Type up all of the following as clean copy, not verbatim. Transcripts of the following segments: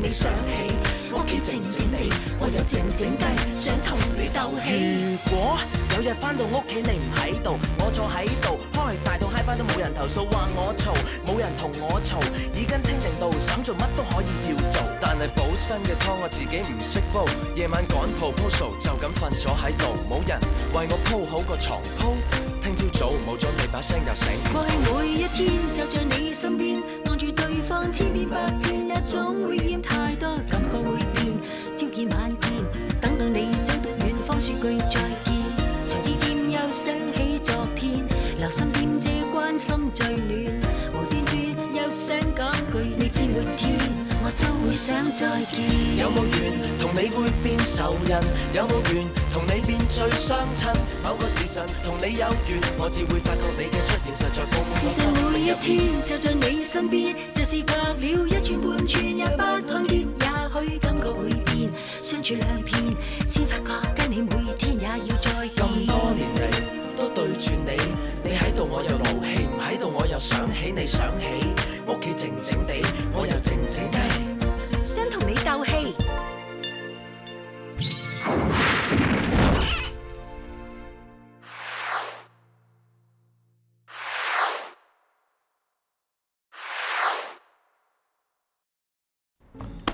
你想起屋企靜靜地，我又靜靜雞想同你鬥氣。如果有日返到屋企你唔喺度，我坐喺度開大到嗨翻都冇人投訴話我嘈，冇人同我嘈，耳根清淨到想做乜都可以照做。但係補身嘅湯我自己唔識煲，夜晚趕 proposal 就咁瞓咗喺度，冇人為我鋪好個床鋪。聽朝早冇咗你把聲又醒。過去每一天就在你身邊，望住對方千變百變，一種會厭太多感覺會變，朝見晚見，等到你走到遠方說句再見，才漸漸又想起昨天，留心點這關心最暖，無端端又想講句你知沒天我都會想再見。有冇緣同你會變仇人，有冇緣同你變最相襯，某個時辰同你有緣，我只會發覺你嘅出現實在共我生命入邊。每一天就在你身邊，就是隔了一寸半寸也不看見，也許感覺會變，相處兩遍先發覺跟你每天也要再見。咁多年嚟都對住你，你喺度我又勞氣，唔喺度我又想起你想起，屋企靜靜地我又靜靜雞想同你鬥氣。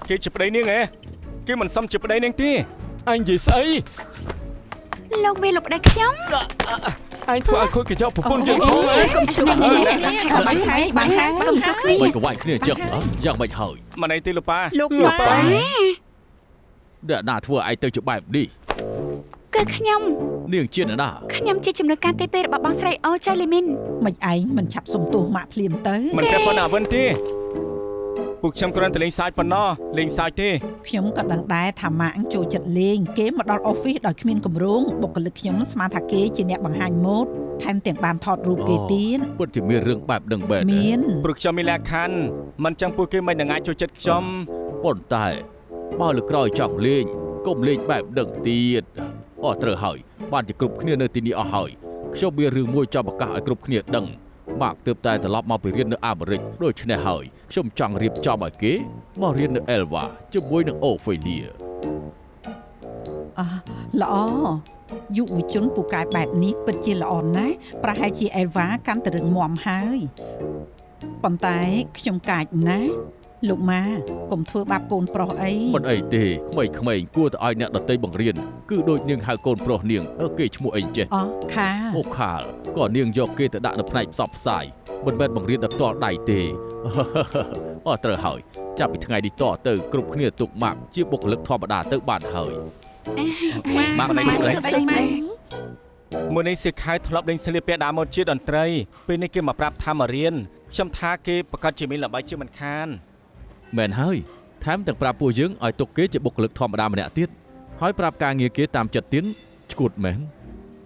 គេជាប្តីនាងឯងគេមិនសមជាប្តីនាងទេអញនិយាយស្អីលោកមេលោកប្តីខ្ញុំអញធ្វើឲ្យខូចកញ្ចក់ប្រពន្ធយើងផងហើយកុំឈ្លោះគ្នាបាញ់ហើយកុំឈ្លោះគ្នាមិនក៏វាយគ្នាអញ្ចឹងយ៉ាងមិនហើយមិនអីទេលោកប៉ាអ្នកណាធ្វើឲ្យឯងទៅជាបែបនេះគឺខ្ញុំនាងជាអ្នកណាខ្ញុំជាជំនួយការទី2របស់បងស្រីអូចាលីមីនមិនឯងមិនឆាប់សុំទោសម៉ាក់ភ្លាមទៅមិនប្រពន្ធអាវិនទេពួកខ្ញុំគ្រាន់តែលេងសើចប៉ុណ្ណោះលេងសើចទេខ្ញុំក៏ដឹងដែរថាម៉ាក់ចូលចិត្តលេងគេមកដល់ office ដោយគ្មានគម្រោងបុគ្គលិកខ្ញុំស្មានថាគេជាអ្នកបង្ហាញម៉ូដថែមទាំងបានថតរូបគេទៀតពិតជាមានរឿងបែបដឹងបែបមានព្រោះខ្ញុំមានលក្ខខណ្ឌមិនចឹងពួកគេមិននឹងអាចចូលចិត្តខ្ញុំប៉ុន្តែបើលើក្រោយចង់លេងកុំលេងបែបដឹងទៀតអស់ត្រូវហើយបានជាគ្រប់គ្នានៅទីនេះអស់ហើយខ្ញុំមានរឿងមួយចង់ប្រកាសឲ្យគ្រប់គ្នាដឹងម៉ាក់ទើបតែត្រឡប់មកពីរៀននៅអាមេរិកដូច្នេះហើយខ្ញុំចង់រៀបចំឲ្យគេមករៀននៅអែលវ៉ាជាមួយនឹងអូហ្វេលីល្អយុវជនពូកែបែបនេះពិតជាល្អណាស់ប្រហែលជាអែលវ៉ាកាន់តែរឹងមាំហើយប៉ុន្តែខ្ញុំកាចណាស់លោកម៉ាកុំធ្វើបាបកូនប្រុសអីមិនអីទេក្មេងៗគួរតែឲ្យអ្នកដទៃបង្រៀនគឺដូចនាងហៅកូនប្រុសនាងគេឈ្មោះអីចេះខាអូខាលក៏នាងយកគេទៅដាក់នៅផ្នែកផ្សព្វផ្សាយមិនមែនបង្រៀនដោយផ្ទាល់ដៃទេអត់ត្រូវហើយចាប់ពីថ្ងៃនេះតទៅគ្រប់គ្នាទុកម៉ាក់ជាបុគ្គលិកធម្មតាទៅបានហើយម៉ាក់នេះមួយនេះសិក្ខាធ្លាប់លេងស្លៀកពាក់ដើមមកជាតន្ត្រីពេលនេះគេមកប្រាប់ថាមករៀនខ្ញុំថាគេប្រកាសជាមានល្បីជាមិនខានមែនហើយថែមទាំងប្រាប់ពួកយើងឲ្យទុកគេជាបុគ្គលិកធម្មតាម្នាក់ទៀតហើយប្រាប់ការងារគេតាមចិត្តទៀតឈួតមែន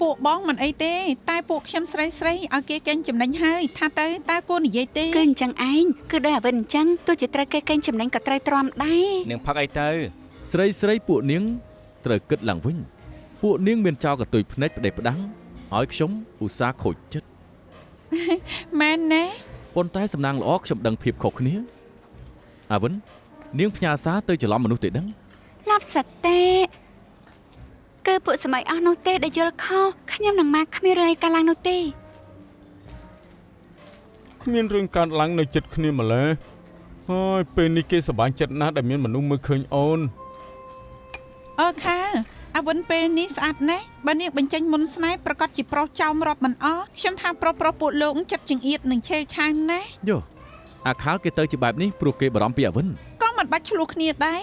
ពួកបងមិនអីទេតែពួកខ្ញុំស្រីឲ្យគេកេងចំណេញហើយថាទៅតើគួរនិយាយទេគឺអញ្ចឹងឯងគឺដោយអាវិនអញ្ចឹងទោះជាត្រូវគេកេងចំណេញក៏ត្រូវទ្រាំដែរនាងផឹកអីទៅស្រីពួកនាងត្រូវគិតឡើងវិញពួកនាងមានចោលកតុយភ្នែកប្តេផ្ដាំងហើយខ្ញុំឧស្សាហ៍ខូចចិត្តមែនណាប៉ុន្តែសំណាងល្អខ្ញុំដឹងភាពខុសគ្នាអាវិននាងផ្ញើសារទៅច្រឡំមនុស្សទេដឹងឡាប់សិតទេគឺពួកសម័យអស់នោះទេដែលយល់ខុសខ្ញុំនឹងម៉ាក់គ្មានរឿងអីកើតឡើងនោះទេគ្មានរឿងកើតឡើងនៅចិត្តគ្នាម្ល៉េះហើយពេលនេះគេសប្បាយចិត្តណាស់ដែលមានមនុស្សមើលឃើញអូនខាអាវិនពេលនេះស្អាតណាស់បើនាងបញ្ចេញមុនស្នេហ៍ប្រកាសជាប្រុសចោមរាប់មិនអស់ខ្ញុំថាប្រុសពួកលោកចិត្តចង្អៀតនឹងឆេវឆាវណាស់យោអាខាលគេទៅជាបែបនេះព្រោះគេបារម្ភពីអាវិនក៏មិនបាច់ឆ្លោះគ្នាដែរ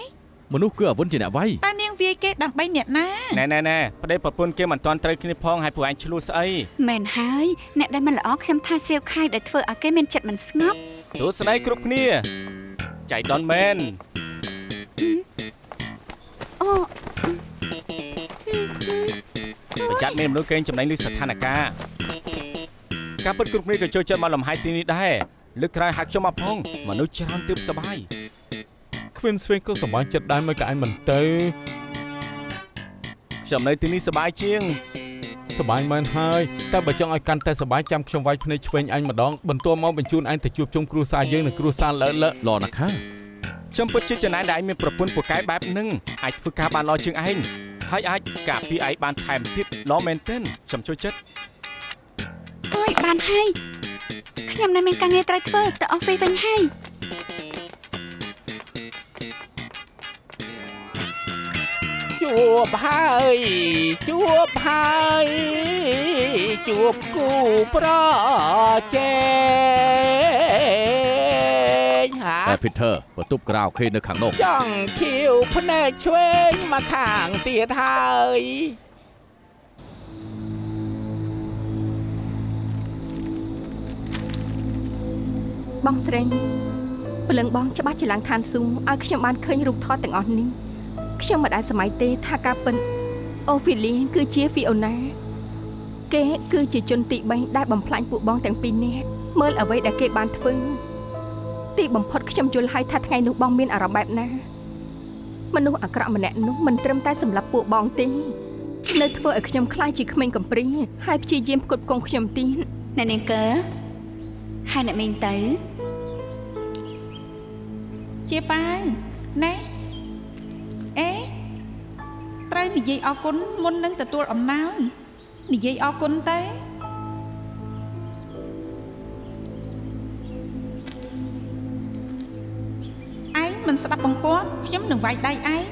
មនុស្សគឺអាវិនជាអ្នកវាយតែនាងវាយគេដើម្បីអ្នកណាណែប្តីប្រពន្ធគេមិនទាន់ត្រូវគ្នាផងហើយពួកឯងឆ្លោះស្អីមែនហើយអ្នកដែលមិនល្អខ្ញុំថាសៀវខៃដែលធ្វើឲ្យគេមានចិត្តមិនស្ងប់សួស្តីគ្រប់គ្នាចៃដនមែនអូប្រចាំមានមនុស្សកេងចំណេញលើស្ថានភាពការពិតគ្រប់គ្នាក៏ចូលចិត្តមកលំហែទីនេះដែរលើកក្រោយហាក់ខ្ញុំមកផងមនុស្សច្រើនទើបសប្បាយគ្មានស្វែងក៏សប្បាយចិត្តដែរមកក៏ឯងមិនទៅខ្ញុំនៅទីនេះសប្បាយជាងសប្បាយមែនហើយតែបើចង់ឲ្យកាន់តែសប្បាយចាំខ្ញុំវាយភ្នែកឆ្វេងអញម្ដងបន្ទាប់មកបញ្ជូនអញទៅជួបជុំគ្រួសារយើងនិងគ្រួសារលើល្អណាស់ខា ខ្ញុំពិតជាចំណាយដែលឯងមានប្រពន្ធពូកែបែបហ្នឹងអាចធ្វើការបានល្អជាងឯងហើយអាចការពារឯងបានថែមទៀតល្អមែនទែនខ្ញុំចូលចិត្ត អូយបានហើយខ្ញុំនៅមានការងារត្រូវធ្វើទៅអស់វិញហើយ ជួបហើយជួបហើយជួបគូប្រជែងហា Peter បន្ទប់ក្រៅខេនៅខាងនោះចង់ខៀវភ្នែកឆ្វេងមកខាងទៀតហើយ បងស្រីព្រលឹងបងច្បាស់ជាឡើងឋានសួគ៌ឲ្យខ្ញុំបានឃើញរូបថតទាំងអស់នេះខ្ញុំមិនដែលសម័យទេថាការពិតអូហ្វីលីគឺជាហ្វីអូណាគេគឺជាជនទី3ដែលបំផ្លាញពួកបងទាំងពីរនាក់មើលអ្វីដែលគេបានធ្វើទីបំផុតខ្ញុំយល់ហើយថាថ្ងៃនោះបងមានអារម្មណ៍បែបណាមនុស្សអាក្រក់ម្នាក់នោះមិនត្រឹមតែសម្លាប់ពួកបងទេនៅធ្វើឲ្យខ្ញុំខ្លាចជាក្មេងកំព្រាហើយព្យាយាមផ្គត់ផ្គង់ខ្ញុំទៀត អ្នកនាងកើហើយអ្នកមីងទៅ ជាប៉ាវណែអេត្រូវនិយាយអរគុណមុននឹងទទួលអំណោយនិយាយអរគុណទៅឯងមិនស្ដាប់បង្គាប់ខ្ញុំនឹងវាយដៃឯង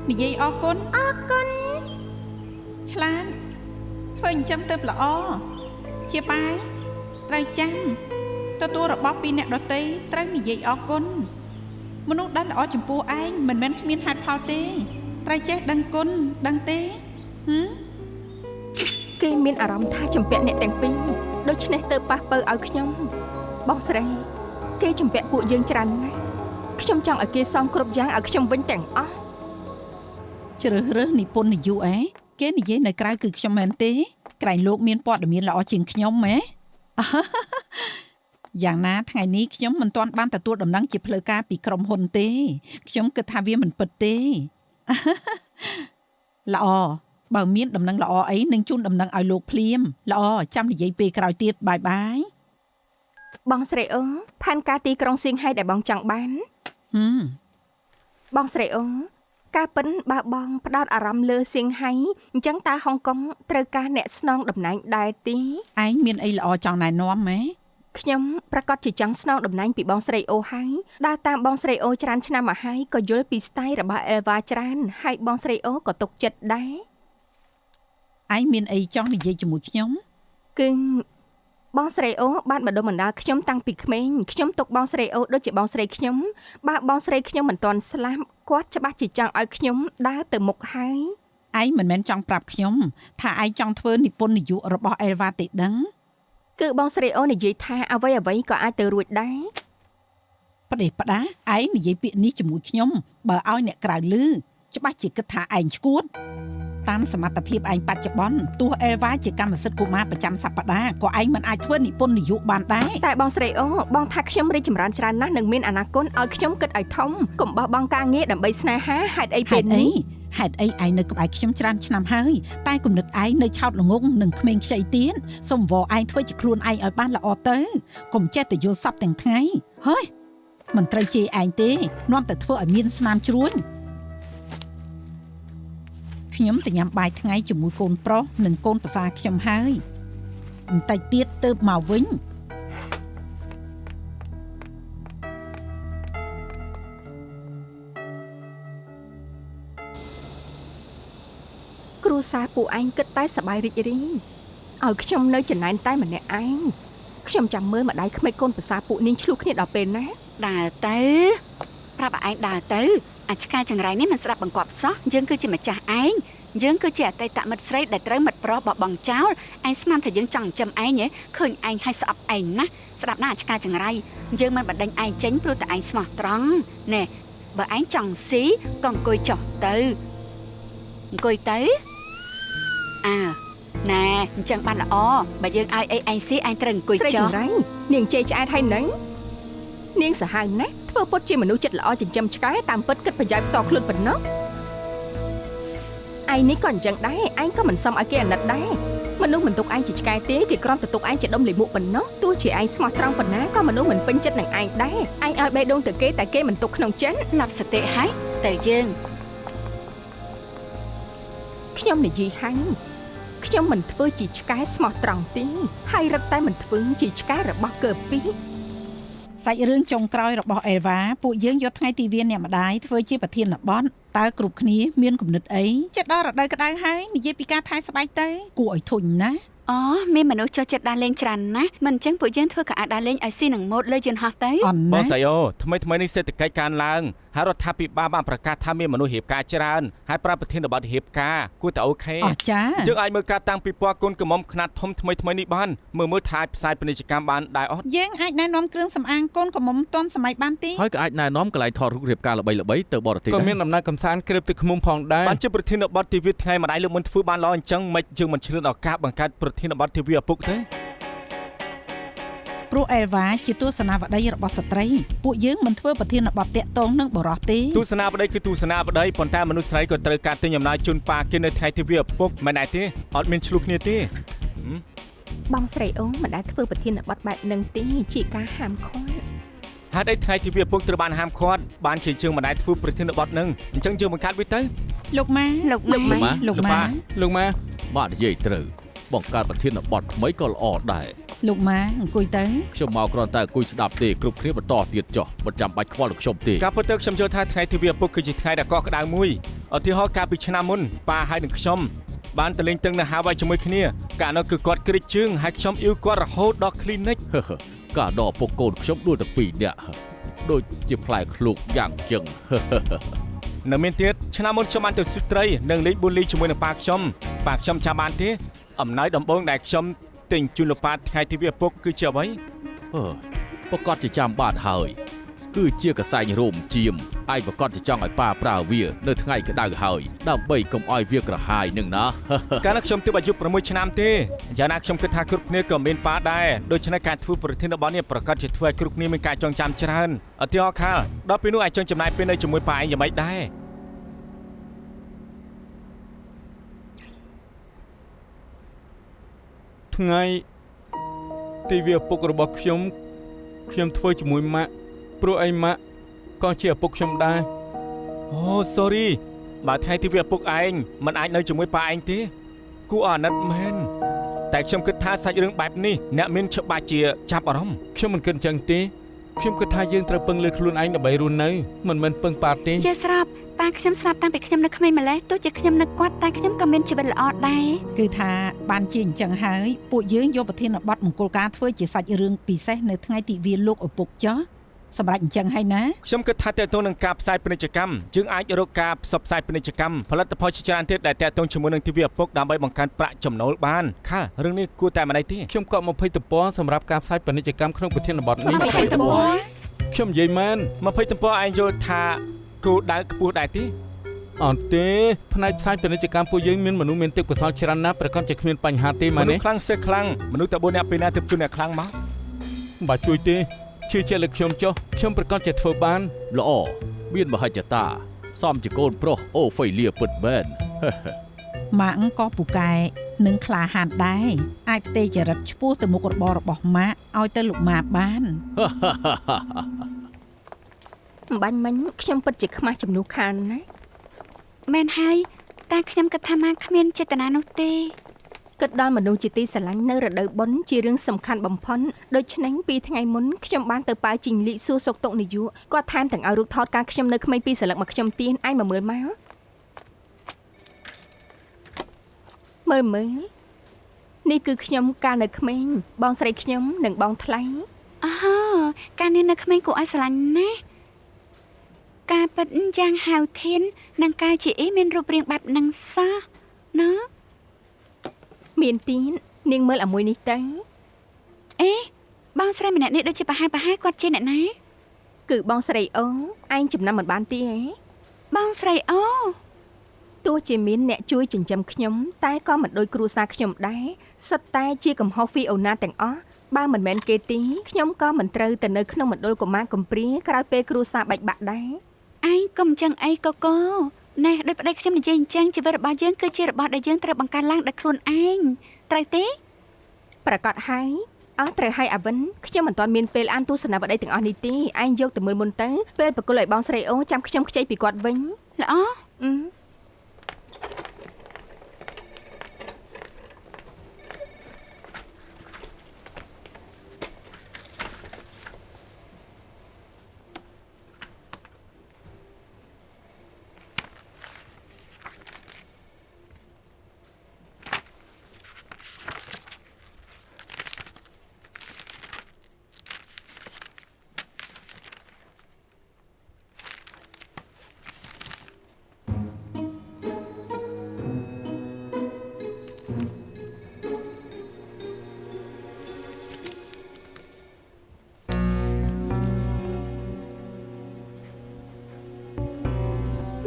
និយាយអរគុណឆ្លាតធ្វើអញ្ចឹងទៅល្អជាប៉ាវត្រូវចាំទទួលរបស់ពីអ្នកដទៃត្រូវនិយាយអរគុណមនុស្សដែលល្អចំពោះឯងមិនមែនគ្មានហេតុផលទេត្រូវចេះដឹងគុណដឹងទេគេមានអារម្មណ៍ថាចម្ពាក់អ្នកទាំងពីរដូច្នេះទៅប៉ះពើឲ្យខ្ញុំបងស្រីគេចម្ពាក់ពួកយើងច្រើនណាស់ខ្ញុំចង់ឲ្យគេសងគ្រប់យ៉ាងឲ្យខ្ញុំវិញទាំងអស់ ជ្រើសរើសនិពន្ធនាយកគេនិយាយនៅក្រៅគឺខ្ញុំមែនទេក្រែងលោកមានព័ត៌មានល្អជាងខ្ញុំហ៎ យ៉ាងណាថ្ងៃនេះខ្ញុំមិនទាន់បានទទួលដំណឹងជាផ្លូវការពីក្រុមហ៊ុនទេខ្ញុំគិតថាវាមិនពិតទេ ល្អបើមានដំណឹងល្អអីនឹងជូនដំណឹងឲ្យលោកភ្លាមល្អចាំនិយាយពេលក្រោយទៀតបាយបាយ បងស្រីអូផែនការទីក្រុងសៀងហៃដែលបងចង់បាន បងស្រីអូការពិនបើបងផ្ដោតអារម្មណ៍លើសៀងហៃអញ្ចឹងតើហុងកុងត្រូវការអ្នកស្នងតំណែងដែរទេ ឯងមានអីល្អចង់ណែនាំម៉េ ខ្ញុំប្រកាសជាចង់ស្នងតំណែងពីបងស្រីអូហើយដើរតាមបងស្រីអូច្រើនឆ្នាំមកហើយក៏យល់ពីស្ទាយរបស់អេវ៉ាច្រើនហើយបងស្រីអូក៏ទុកចិត្តដែរ ឯងមានអីចង់និយាយជាមួយខ្ញុំ គឺបងស្រីអូបានបណ្ដុំបណ្ដាលខ្ញុំតាំងពីក្មេងខ្ញុំទុកបងស្រីអូដូចជាបងស្រីខ្ញុំបើបងស្រីខ្ញុំមិនទាន់ស្លាប់គាត់ច្បាស់ជាចង់ឲ្យខ្ញុំដើរទៅមុខហើយ ឯងមិនមែនចង់ប្រាប់ខ្ញុំថាឯងចង់ធ្វើនិពន្ធនាយករបស់អេវ៉ាទេដឹង គឺបងស្រីអូនិយាយថាអ្វីក៏អាចទៅរួចដែរ ផ្ដេសផ្ដាឯងនិយាយពាក្យនេះជាមួយខ្ញុំបើឲ្យអ្នកក្រៅឮច្បាស់ជាគិតថាឯងឈួតតាមសមត្ថភាពឯងបច្ចុប្បន្នទោះអេវ៉ាជាកម្មសិទ្ធិកុមារប្រចាំសប្តាហ៍ក៏ឯងមិនអាចធ្វើនិពន្ធនាយកបានដែរ តែបងស្រីអូបងថាខ្ញុំរីកចម្រើនច្រើនណាស់និងមានអនាគតឲ្យខ្ញុំគិតឲ្យធំកុំបោះបង់ការងារដើម្បីស្នេហាហេតុអីពេលនេះ ហេតុអីឯងនៅក្បែរខ្ញុំច្រើនឆ្នាំហើយតែគំនិតឯងនៅឆោតល្ងងនឹងក្មេងខ្ចីទៀតសូមវល់ឯងធ្វើជាខ្លួនឯងឲ្យបានល្អទៅកុំចេះតែយល់សពទាំងថ្ងៃហើយមិនត្រូវជេរឯងទេនាំតែធ្វើឲ្យមានស្នាមជ្រួញខ្ញុំទៅញ៉ាំបាយថ្ងៃជាមួយកូនប្រុសនិងកូនប្រសារខ្ញុំហើយបន្តិចទៀតទៅមកវិញ គ្រួសារពួកឯងគិតតែសប្បាយរីករាយឲ្យខ្ញុំនៅចំណែនតែម្នាក់ឯងខ្ញុំចាំមើលម្ដាយក្មេកកូនប្រសាពួកនាងឆ្លុះគ្នាដល់ពេលណា ដើរទៅប្រាប់ឯងដើរទៅអាឆ្កែចង្រៃនេះមិនស្ដាប់បង្គាប់សោះយើងគឺជាម្ចាស់ឯងយើងគឺជាអតីតមិត្តស្រីដែលត្រូវមិត្តប្រុសបបងចោលឯងស្មានថាយើងចង់ចិញ្ចឹមឯងហ៎ឃើញឯងឲ្យស្អប់ឯងណាស្ដាប់ណាអាឆ្កែចង្រៃយើងមិនបណ្ដេញឯងចេញព្រោះតែឯងស្មោះត្រង់ណែបើឯងចង់ស៊ីក៏អង្គុយចុះទៅអង្គុយទៅអើណែអញ្ចឹងបានល្អបើយើងឲ្យអីឯងស៊ីឯងត្រូវអង្គុយចុះ ស្រីចង្រៃនាងជេរឆ្អែតហើយនឹងនាងសាហាវណាស់ធ្វើពុតជាមនុស្សចិត្តល្អចិញ្ចឹមឆ្កែតាមពិតគិតប្រយោជន៍ផ្ទាល់ខ្លួនប៉ុណ្ណោះឯងនេះក៏អញ្ចឹងដែរឯងក៏មិនសមឲ្យគេអាណិតដែរ មនុស្សមិនទុកឯងជាឆ្កែទេគេគ្រាន់តែទុកឯងជាដុំលាមកប៉ុណ្ណោះទោះជាឯងស្មោះត្រង់ប៉ុណ្ណាក៏មនុស្សមិនពេញចិត្តនឹងឯងដែរឯងឲ្យបេះដូងទៅគេតែគេមិនទុកក្នុងចិត្ត ឡប់សតិហើយទៅយើង ខ្ញុំនិយាយហើយខ្ញុំមិនធ្វើជាឆ្កែស្មោះត្រង់ទេហើយរឹតតែមិនធ្វើជាឆ្កែរបស់កើពី សាច់រឿងចុងក្រោយរបស់អេវ៉ាពួកយើងយកថ្ងៃទិវាអ្នកម្ដាយធ្វើជាប្រធានបទតើគ្រប់គ្នាមានគំនិតអីចិត្តដល់រដូវក្តៅហើយនិយាយពីការថែស្បែកទៅគួរឲ្យធុញណា អូមានមនុស្សចូលចិត្តដើរលេងច្រើនណាស់មិនអញ្ចឹងពួកយើងធ្វើក៏អាចដើរលេងឲ្យស៊ីនឹងម៉ូតលើយន្តហោះទៅ អន់ បង ណា ស្រីអូថ្មីនេះសេដ្ឋកិច្ចកើនឡើងហើយរដ្ឋាភិបាលបានប្រកាសថាមានមនុស្សរៀបការច្រើនហើយប្រើប្រធានបទរៀបការគួរតែអូខេ អស្ចារ្យ យើងអាចមើលការតាំងពីពណ៌កូនកំមុំខ្នាតធំថ្មីនេះបានមើលថាអាចផ្សាយពាណិជ្ជកម្មបានដែរអត់ យើងអាចណែនាំគ្រឿងសម្អាងកូនកំមុំទាន់សម័យបានទេ ហើយក៏អាចណែនាំកន្លែងថតរូបរៀបការល្បីៗទៅបរទេស ក៏មានដំណើរកំសាន្តគ្រើបទឹកឃ្មុំផងដែរ បានជាប្រធានបទទិវាថ្ងៃម្ដាយលោកមិនធ្វើបានល្អអញ្ចឹងមិនយើងមិនឆ្លៀតឱកាសបង្កើតប្រធានបទទិវាឪពុកទេ ព្រោះអេវ៉ាជាទស្សនាវដ្តីរបស់ស្ត្រីពួកយើងមិនធ្វើប្រធានបទតាក់ទងនឹងបរិសុទ្ធទេ ទស្សនាបដីគឺទស្សនាបដីប៉ុន្តែមនុស្សស្រីក៏ត្រូវការទិញអំណោយជូនប៉ាគេនៅថ្ងៃទិវាឪពុកមិនដែរទេអត់មានឆ្លុះគ្នាទេ បងស្រីអូនមិនដែលធ្វើប្រធានបទបែបនឹងទេជាការហាមឃាត់ ហេតុអីថ្ងៃទិវាឪពុកត្រូវបានហាមឃាត់បានជាយើងមិនដែរធ្វើប្រធានបទនឹងអញ្ចឹងយើងបង្កើតវាទៅ លោកម៉ា លោកម៉ា លោកម៉ា លោកម៉ា បាទនិយាយត្រូវបង្កើតប្រធានបទថ្មីក៏ល្អដែរ លោកម៉ាអង្គុយទៅ ខ្ញុំមកគ្រាន់តែអង្គុយស្ដាប់ទេគ្រប់គ្នាបន្តទៀតចុះមិនចាំបាច់ខ្វល់នឹងខ្ញុំទេ ការពិតទៅខ្ញុំយល់ថាថ្ងៃទិវាឪពុកគឺជាថ្ងៃដែលកក់ក្ដៅមួយឧទាហរណ៍កាលពីឆ្នាំមុនប៉ាហើយនឹងខ្ញុំបានទៅលេងទឹកនៅហាវ៉ៃជាមួយគ្នាកាលនោះគឺគាត់គ្រិចជើងហើយខ្ញុំអ៊ីវគាត់រហូតដល់ clinic ការដកពុកកូនខ្ញុំដួលទាំងពីរនាក់ដូចជាផ្លែឃ្លោកយ៉ាងចឹង នៅមានទៀតឆ្នាំមុនខ្ញុំបានទៅស៊ុតត្រីនិងលេងប៊ូលីជាមួយនឹងប៉ាខ្ញុំចាំបានទេអំណោយដំបូងដែលខ្ញុំទិញជូនលោកប៉ាថ្ងៃទិវាឪពុកគឺជាអ្វី ប្រកាសជាចាំបានហើយគឺជាកសែងរោមជាមឯងប្រកាសជាចង់ឲ្យប៉ាប្រើវានៅថ្ងៃក្តៅហើយដើម្បីកុំឲ្យវាក្រហាយនឹងណា កាលនោះខ្ញុំទើបអាយុ6ឆ្នាំទេយ៉ាងណាខ្ញុំគិតថាគ្រប់គ្នាក៏មានប៉ាដែរដូច្នេះការធ្វើប្រធានបទនេះប្រកាសជាធ្វើឲ្យគ្រប់គ្នាមានការចងចាំច្រើនឧទាហរណ៍ខាលដល់ពេលនោះអាចចង់ចំណាយពេលនៅជាមួយប៉ាឯងយ៉ាងម៉េចដែរ ថ្ងៃទិវាឪពុករបស់ខ្ញុំធ្វើជាមួយម៉ាក់ព្រោះឯម៉ាក់ក៏ជាឪពុកខ្ញុំដែរ អូ sorry បើថ្ងៃទិវាឪពុកឯងមិនអាចនៅជាមួយប៉ាឯងទេគួរអាណិតមែនតែខ្ញុំគិតថាសាច់រឿងបែបនេះអ្នកមានច្បាស់ជាចាប់អារម្មណ៍ ខ្ញុំមិនគិតអញ្ចឹងទេខ្ញុំគិតថាយើងត្រូវពឹងលើខ្លួនឯងដើម្បីរស់នៅមិនមែនពឹងប៉ាទេ ចេះស្រាប់ប៉ាខ្ញុំស្លាប់តាំងពីខ្ញុំនៅក្មេងម្ល៉េះទោះជាខ្ញុំនៅគាត់តែខ្ញុំក៏មានជីវិតល្អដែរ គឺថាបានជាអញ្ចឹងហើយពួកយើងយកប្រធានបទមង្គលការធ្វើជាសាច់រឿងពិសេសនៅថ្ងៃទិវាលោកឪពុកចុះសម្រាប់អញ្ចឹងហើយណា ខ្ញុំគិតថាតើតើនឹងការផ្សាយពាណិជ្ជកម្មយើងអាចរកការផ្សព្វផ្សាយពាណិជ្ជកម្មផលិតផលជាច្រើនទៀតដែលតើតើជាមួយនឹងទិវាឪពុកដើម្បីបង្កើនប្រាក់ចំណូលបានខាលរឿងនេះគួរតែមិនអីទេ ខ្ញុំកក់20ទំព័រសម្រាប់ការផ្សាយពាណិជ្ជកម្មក្នុងប្រធានបទនេះ 20ទំព័រ ខ្ញុំនិយាយមែន 20ទំព័រឯងយល់ថាគោលដៅខ្ពស់ដែរទេ អត់ទេផ្នែកផ្សាយពាណិជ្ជកម្មពួកយើងមានមនុស្សមានទឹកកោសល្យច្រើនណាស់ប្រកាសជាគ្មានបញ្ហាទេម៉ែ មនុ នេះ ស្សខ្លាំងសេះខ្លាំងមនុស្សតែ4នាក់ពេលណាទើបជួនអ្នកខ្លាំងមក បើជួយទេជឿជាក់លើខ្ញុំចុះខ្ញុំប្រកាសជាធ្វើបាន ល្អមានមហិច្ឆតាសមជាកូនប្រុសអូហ្វេលៀពិតមែន ម៉ាក់ក៏ពូកែនឹងក្លាហានដែរអាចផ្ទេរចរិតឆ្ពោះទៅមុខរបររបស់ម៉ាក់ឲ្យទៅលោកម៉ាបាន អំបញ្ញមិញខ្ញុំពិតជាខ្មាស់ចំនួនខានណា មែនហើយតែខ្ញុំគិតថាម៉ាគ្មានចេតនានោះទេ គិតដល់មនុស្សជាទីស្រឡាញ់នៅរដូវបុណ្យជារឿងសំខាន់បំផុតដូច្នេះពីថ្ងៃមុនខ្ញុំបានទៅប៉ាជីងលីសួរសុខទុក្ខនាយកគាត់ថែមទាំងឲ្យរូបថតការខ្ញុំនៅក្មេងពីរស្លឹកមកខ្ញុំទៀនឯងមកមើលនេះគឺខ្ញុំកាលនៅក្មេងបងស្រីខ្ញុំនិងបងថ្លៃ អូការនេះនៅក្មេងគួរឲ្យស្រឡាញ់ណាស់ការពិតយ៉ាងហៅធាននិងការជាអ៊ីមានរូបរាងបែបហ្នឹងសោះណា មានទៀននាងមើលអាមួយនេះទៅ អេបងស្រីម្នាក់នេះដូចជាប្រហែលគាត់ជាអ្នកណា គឺបងស្រីអូឯងចំណាំមិនបានទេហ៎ បងស្រីអូ ទោះជាមានអ្នកជួយចិញ្ចឹមខ្ញុំតែក៏មិនដូចគ្រួសារខ្ញុំដែរសុទ្ធតែជាកំហុសហ្វីអូណាទាំងអស់បើមិនមែនគេទេខ្ញុំក៏មិនត្រូវទៅនៅក្នុងមណ្ឌលកុមារកំព្រាក្រោយពេលគ្រួសារបែកបាក់ដែរ ឯងកុំចឹងអីកកណែដោយប្តីខ្ញុំនិយាយអញ្ចឹងជីវិតរបស់យើងគឺជារបស់ដែលយើងត្រូវបង្កើតឡើងដោយខ្លួនឯង ត្រូវទេ ប្រកាសហើយអត់ត្រូវហើយអាវិនខ្ញុំមិនទាន់មានពេលអានទស្សនាវដ្តីទាំងអស់នេះទេឯងយកទៅមើលមុនទៅពេលបកគលឲ្យបងស្រីអូចាំខ្ញុំខ្ចីពីគាត់វិញ ល្អ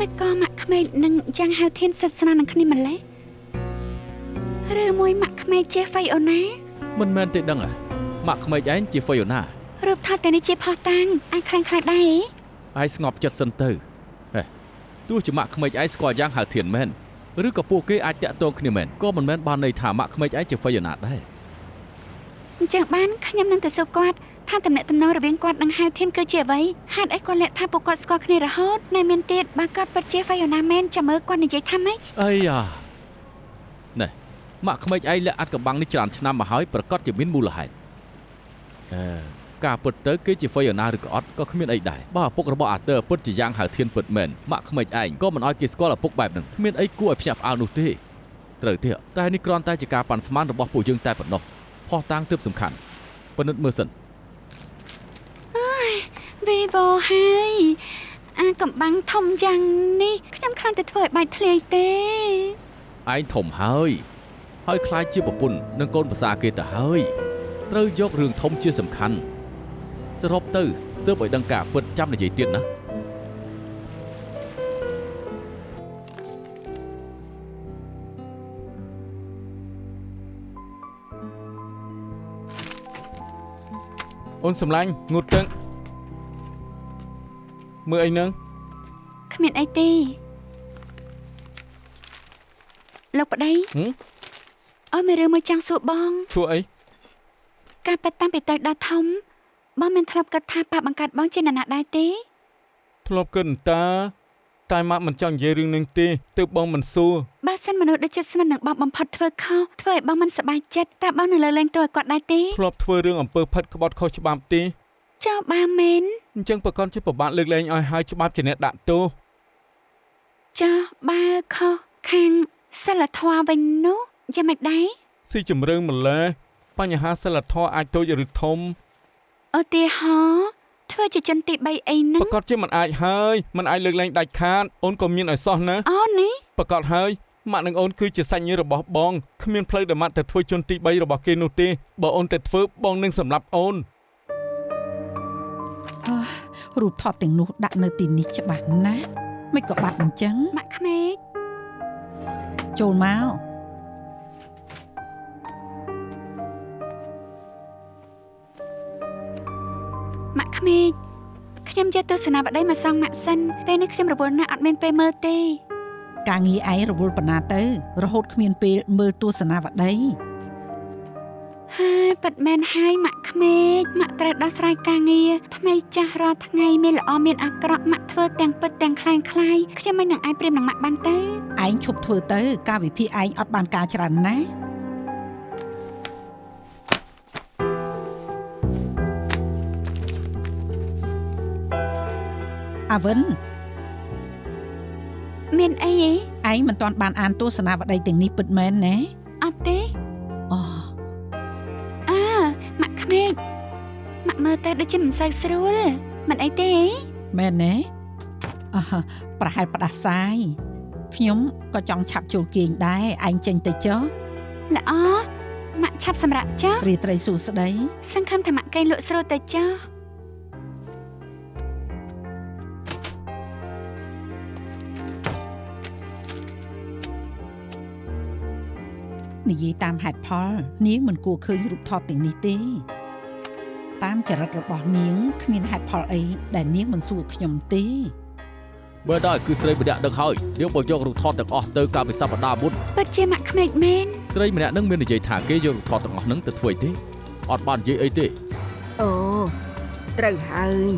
មិនក៏ម៉ាក់ក្មេកនឹងយ៉ាងហៅធានសិទ្ធស្នានឹងគ្នាម្លេះឬមួយម៉ាក់ក្មេកជាហ្វៃអូណា មិនមែនទេដឹងម៉ាក់ក្មេកឯងជាហ្វៃអូណា រូបថតតែនេះជាផុសតាំងអាចខ្លាំងខ្លាចដែរ ឯងស្ងប់ចិត្តសិនទៅទោះជាម៉ាក់ក្មេកឯងស្គាល់យ៉ាងហៅធានមែនឬក៏ពួកគេអាចតាក់ទងគ្នាមែនក៏មិនមែនបានន័យថាម៉ាក់ក្មេកឯងជាហ្វៃអូណាដែរ អញ្ចឹងបានខ្ញុំនឹងទៅសួរគាត់ថាតំណែងតំណងរវាងគាត់និងហៅធានគឺជាអ្វីហេតុអីគាត់លាក់ថាពួកគាត់ស្គាល់គ្នារហូតណែមានទៀតបើគាត់ពិតជាហ្វៃអូណាមែនចាំមើលគាត់និយាយថាម៉េច អីយ៉ាណែម៉ាក់ក្មេកឯងលាក់អាត់កំបាំងនេះច្រើនឆ្នាំមកហើយប្រកាសជាមានមូលហេតុការពិតទៅគេជាហ្វៃអូណាឬក៏អត់ក៏គ្មានអីដែរបើឪពុករបស់អាទ័រពិតជាយ៉ាងហៅធានពិតមែនម៉ាក់ក្មេកឯងក៏មិនអោយគេស្គាល់ឪពុកបែបហ្នឹងគ្មានអីគួរឲ្យភ្ញាក់ផ្អើលនោះទេត្រូវទេតែនេះគ្រាន់តែជាការប៉ាន់ស្មានរបស់ពួកយើងតែប៉ុណ្ណោះផុសតាំងទើបសំខាន់ពិនិត្យមើលសិន វីវ៉ូហើយអាកំបាំងធំយ៉ាងនេះខ្ញុំខ្លាចតែធ្វើឲ្យបាច់ធ្លាយទេ ឯងធំហើយខ្លាចជាប្រពន្ធនឹងកូនប្រសាគេទៅហើយត្រូវយករឿងធំជាសំខាន់សរុបទៅស៊ើបឲ្យដឹងការពិតចាំនិយាយទៀតណា អូនសម្លាញ់ងូតទឹកមើលអីនឹង គ្មានអីទេលោកប្តីអើយមានរឿងមួយចង់សួរបង សួរអី ការប៉ាត់តាំងពីតូចដល់ធំបងមិនធ្លាប់គិតថាប៉ាបង្កើតបងជាអ្នកណាដែរទេ ធ្លាប់គិតតែម៉ាក់មិនចង់និយាយរឿងនឹងទេទើបបងមិនសួរ បើសិនមនុស្សដូចចិត្តស្និទ្ធនឹងបងបំផុតធ្វើខុសធ្វើឲ្យបងមិនសប្បាយចិត្តតើបងនឹងលើកលែងទោសឲ្យគាត់ដែរទេ ធ្លាប់ធ្វើរឿងអំពើផិតក្បត់ខុសច្បាប់ទេ ចុះបើមែន អញ្ចឹងប្រកាសជាប្របាទលើកលែងឲ្យហើយច្បាប់ជាអ្នកដាក់ទោស ចុះបើខុសខាងសិលធម៌វិញនោះយ៉ាងម៉េចដែរ ស៊ីជំរឿនម្លេះបញ្ហាសិលធម៌អាចតូចឬធំ ឧទាហរណ៍ធ្វើជាជនទី3អីហ្នឹង ប្រកាសជាមិនអាចហើយមិនអាចលើកលែងដាច់ខាតអូនក៏មានឲ្យសោះណា អូននេះ ប្រកាសហើយម៉ាក់និងអូនគឺជាសាច់ញាតិរបស់បងគ្មានផ្លូវដែលម៉ាក់ទៅធ្វើជនទី3របស់គេនោះទេបើអូនទៅធ្វើបងនឹងសម្លាប់អូន រូបថតទាំងនោះដាក់នៅទីនេះច្បាស់ណាស់មិនក៏បាត់អញ្ចឹង ម៉ាក់ក្មេក ចូលមក ម៉ាក់ក្មេកខ្ញុំយកទស្សនាវដ្តីមកសងម៉ាក់សិនពេលនេះខ្ញុំរវល់ណាស់អត់មានពេលមើលទេ ការងារឯងរវល់ប៉ុណ្ណាទៅរហូតគ្មានពេលមើលទស្សនាវដ្តី ហើយប៉ិតមែនហើយម៉ាក់ក្មេកម៉ាក់ត្រូវដោះស្រាយការងារថ្មីចាស់រាល់ថ្ងៃមានល្អមានអាក្រក់ម៉ាក់ធ្វើទាំងពិតទាំងខ្លាំងខ្លាយខ្ញុំមិននឹងអាចព្រាមនឹងម៉ាក់បានទៅ ឯងឈប់ធ្វើទៅការវិភាគឯងអត់បានការច្រើនណាស់អាវិន មានអីហ៎ ឯងមិនទាន់បានអានទស្សនាវដ្តីទាំងនេះពិតមែនណា អត់ទេ អូ ម៉ាក់ក្មេកម៉ាក់មើលទៅដូចជាមិនសូវស្រួលមិនអីទេ មែនទេប្រហែលផ្ដាសាយខ្ញុំក៏ចង់ឆាប់ចូលគេងដែរឯងចេញទៅចុះ ល្អម៉ាក់ឆាប់សម្រាប់ចុះ រាត្រីសួស្តី សង្ឃឹមថាម៉ាក់កេងលក់ស្រួលទៅចុះ និយាយតាមហេតុផលនាងមិនគួរឃើញរូបថតទាំងនេះទេតាមចរិតរបស់នាងគ្មានហេតុផលអីដែលនាងមិនសួរខ្ញុំទេ បើដល់គឺស្រីម្នាក់ដឹកហើយយើងបើយករូបថតទាំងអស់ទៅកាលពីសប្តាហ៍មុន ពិតជាម៉ាក់ក្មេកមែន ស្រីម្នាក់នឹងមាននិយាយថាគេយករូបថតទាំងអស់ហ្នឹងទៅធ្វើទេអត់បាននិយាយអីទេ អូត្រូវហើយ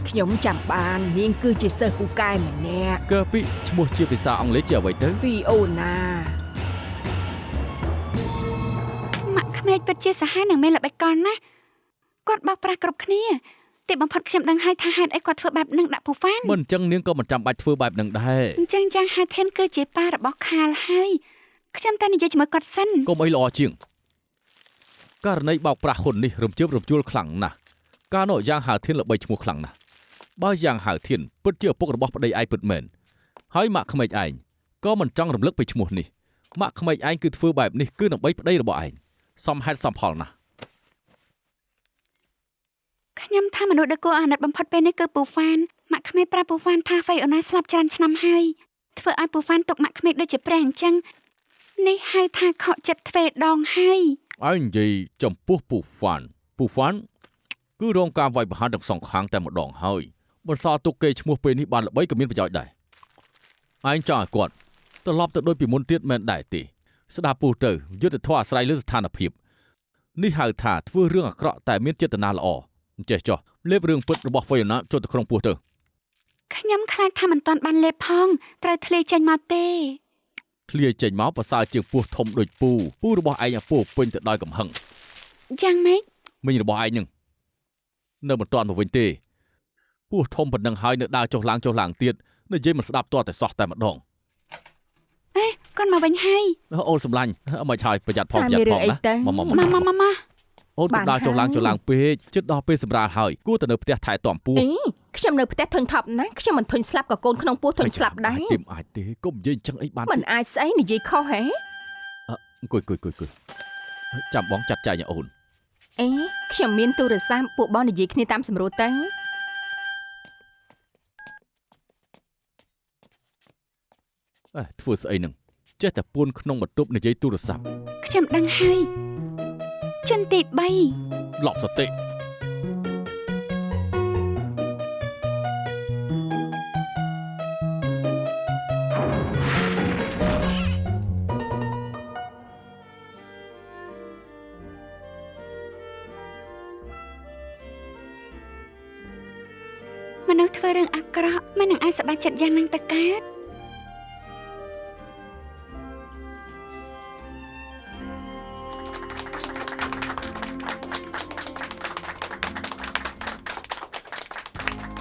ខ្ញុំចាំបាននាងគឺជាសិស្សពូកែម្នាក់ កើពីឈ្មោះជាភាសាអង់គ្លេសជាអ្វីទៅ Fiona ម៉ាក់ក្មេកពិតជាសាហាវនិងមានល្បិចកលណាស់គាត់បោកប្រាស់គ្រប់គ្នាតែបំផុតខ្ញុំដឹងហើយថាហេតុអីគាត់ធ្វើបែបនឹងដាក់ពូហ្វាន មិនអញ្ចឹងនាងក៏មិនចាំបាច់ធ្វើបែបហ្នឹងដែរ អញ្ចឹងយ៉ាងហាធានគឺជាប៉ារបស់ខាលហើយខ្ញុំតែនិយាយជាមួយគាត់សិនក ុំអីល្អជាងករណីបោកប្រាស់ហ៊ុននេះរំជើបរំជួលខ្លាំងណាស់កាលនោះយ៉ាងហៅធានល្បីឈ្មោះខ្លាំងណាស់បើយ៉ាងហៅធានពិតជាឪពុករបស់ប្តីឯងពិតមែនហើយម៉ាក់ក្មេកឯងក៏មិនចង់រំលឹកពីឈ្មោះនេះម៉ាក់ក្មេកឯងគឺធ្វើបែបនេះគឺដើម្បីប្តីរបស់ឯងសមហេតុសមផលណាស់ ខ្ញុំថាមនុស្សដែលគួរអាណិតបំផុតពេលនេះគឺពូហ្វានម៉ាក់ក្មេកប្រាប់ពូហ្វានថាហ្វៃអូណាស្លាប់ច្រើនឆ្នាំហើយធ្វើឲ្យពូហ្វានទុកម៉ាក់ក្មេកដូចជាព្រះអញ្ចឹងនេះហៅថាខកចិត្តទ្វេដងហើយ ឯងនិយាយចំពោះពូហ្វានគឺរងការវាយប្រហារទាំងសងខាងតែម្ដងហើយបន្សល់ទុកគេឈ្មោះពេលនេះបានល្បីក៏មានប្រយោជន៍ដែរឯងចង់ឲ្យគាត់ត្រឡប់ទៅដូចពីមុនទៀតមែនដែរទេស្ដាប់ពូទៅយុទ្ធធម៌អាស្រ័យលើស្ថានភាពនេះហៅថាធ្វើរឿងអាក្រក់តែមានចេតនាល្អអញ្ចេះចុះលេបរឿងពិតរបស់ហ្វេណាចូលទៅក្នុងពោះទៅ ខ្ញុំខ្លាចថាមិនទាន់បានលេបផងត្រូវធ្លាយចេញមកទេ ធ្លាយចេញមកប្រសើរជាងពោះធំដូចពូរបស់ឯងពោះពេញទៅដោយកំហឹង យ៉ាងម៉េច មិញរបស់ឯងនឹងនៅមិនទាន់មកវិញទេពោះធំប៉ុណ្ណឹងហើយនៅដើរចុះឡើងទៀតនិយាយមិនស្ដាប់ទាល់តែសោះតែម្ដង អេគាត់មកវិញហើយ អូនសម្លាញ់មិនឆាយប្រយ័ត្នផងណាមក អូនក៏ដើរចុះឡើងពេកជិតដល់ពេលសម្រាលហើយគួរទៅនៅផ្ទះថែទាំពោះ ខ្ញុំនៅផ្ទះធុញថប់ណាស់ខ្ញុំមិនធុញស្លាប់ក៏កូនក្នុងពោះធុញស្លាប់ដែរ អាចទេកុំនិយាយអញ្ចឹងអីបាន មិនអាចស្អីនិយាយខុសហេ អង្គុយចាំបងចាត់ចែងឲ្យអូន អេខ្ញុំមានទូរស័ព្ទពួកបងនិយាយគ្នាតាមសម្រួលទៅ ធ្វើស្អីនឹងចេះតែពួនក្នុងបន្ទប់និយាយទូរស័ព្ទ ខ្ញុំដឹងហើយជនទី ឡប់សតិ មនុស្សធ្វើរឿងអាក្រក់មិននឹងអាចសប្បាយចិត្តយ៉ាងហ្នឹងទៅកើត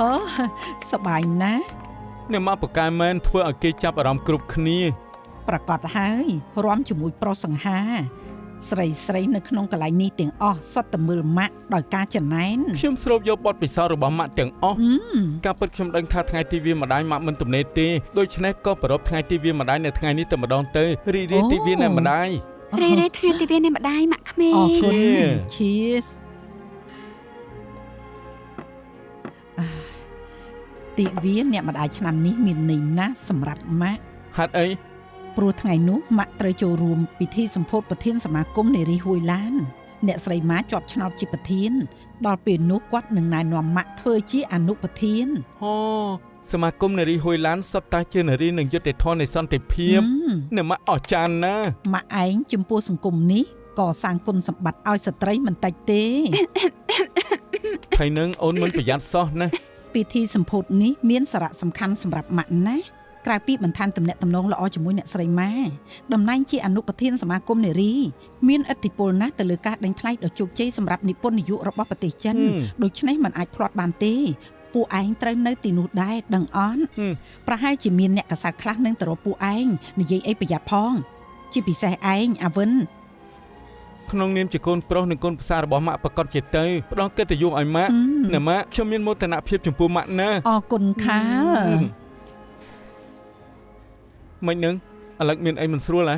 អូសប្បាយណាស់ អ្នកម៉ាក់បកែមែនធ្វើឲ្យគេចាប់អារម្មណ៍គ្រប់គ្នា ប្រកាសហើយរំជាមួយប្រុសសង្ហាស្រីនៅក្នុងកន្លែងនេះទាំងអស់សុទ្ធតែមើលម៉ាក់ដោយការចំណែន ខ្ញុំស្រូបយកបទពិសោធន៍របស់ម៉ាក់ទាំងអស់ការពិតខ្ញុំដឹងថាថ្ងៃទីវាម្ដាយម៉ាក់មិនទំនេរទេដូច្នេះក៏ប្រពថ្ងៃទីវាម្ដាយនៅថ្ងៃនេះតែម្ដងទៅរីករាយទីវានៅម្ដាយ រីករាយថ្ងៃទីវានៃម្ដាយម៉ាក់ក្មេង អរគុណ Cheers ទីវាអ្នកម្ដាយឆ្នាំនេះមានន័យណាស់សម្រាប់ម៉ាក់ ហេតុអី ព្រោះថ្ងៃនោះម៉ាក់ត្រូវចូលរួមពិធីសម្ពោធប្រធានសមាគមនារីហួយឡានអ្នកស្រីម៉ាជាប់ឆ្នោតជាប្រធានដល់ពេលនោះគាត់នឹងណែនាំម៉ាក់ធ្វើជាអនុប្រធាន អូសមាគមនារីហួយឡានសុទ្ធតែជានារីនឹងយុត្តិធម៌នៃសន្តិភាពអ្នកម៉ាក់អស្ចារ្យណាស់ ម៉ាក់ឯងចំពោះសង្គមនេះក៏សាងគុណសម្បត្តិឲ្យស្ត្រីមិនតិចទេ ថ្ងៃនឹងអូនមិនប្រយ័ត្នសោះណា ពិធីសម្ពោធនេះមានសារៈសំខាន់សម្រាប់ម៉ាក់ណាស់ក្រៅពីបន្ថែមទំនាក់ទំនងល្អជាមួយអ្នកស្រីម៉ាតំណែងជាអនុប្រធានសមាគមនារីមានឥទ្ធិពលណាស់ទៅលើការដេញថ្លៃដ៏ជោគជ័យសម្រាប់និពន្ធនាយករបស់ប្រទេសចិនដូច្នេះមិនអាចភ្លាត់បានទេពួកឯងត្រូវនៅទីនោះដែរដឹងអន់ប្រហែលជាមានអ្នកកសែតខ្លះនឹងទៅរកពួកឯងនិយាយអីប្រយ័ត្នផងជាពិសេសឯងអាវិន ក្នុងនាមជាកូនប្រុសនិងកូនប្រសាររបស់ម៉ាក់ប្រកាសជាទៅផ្ដល់កិត្តិយសឲ្យម៉ាក់ណាម៉ាក់ខ្ញុំមានមោទនភាពចំពោះម៉ាក់ណាស់ អរគុណខាល មិននឹងឥឡូវមានអីមិនស្រួលហ៎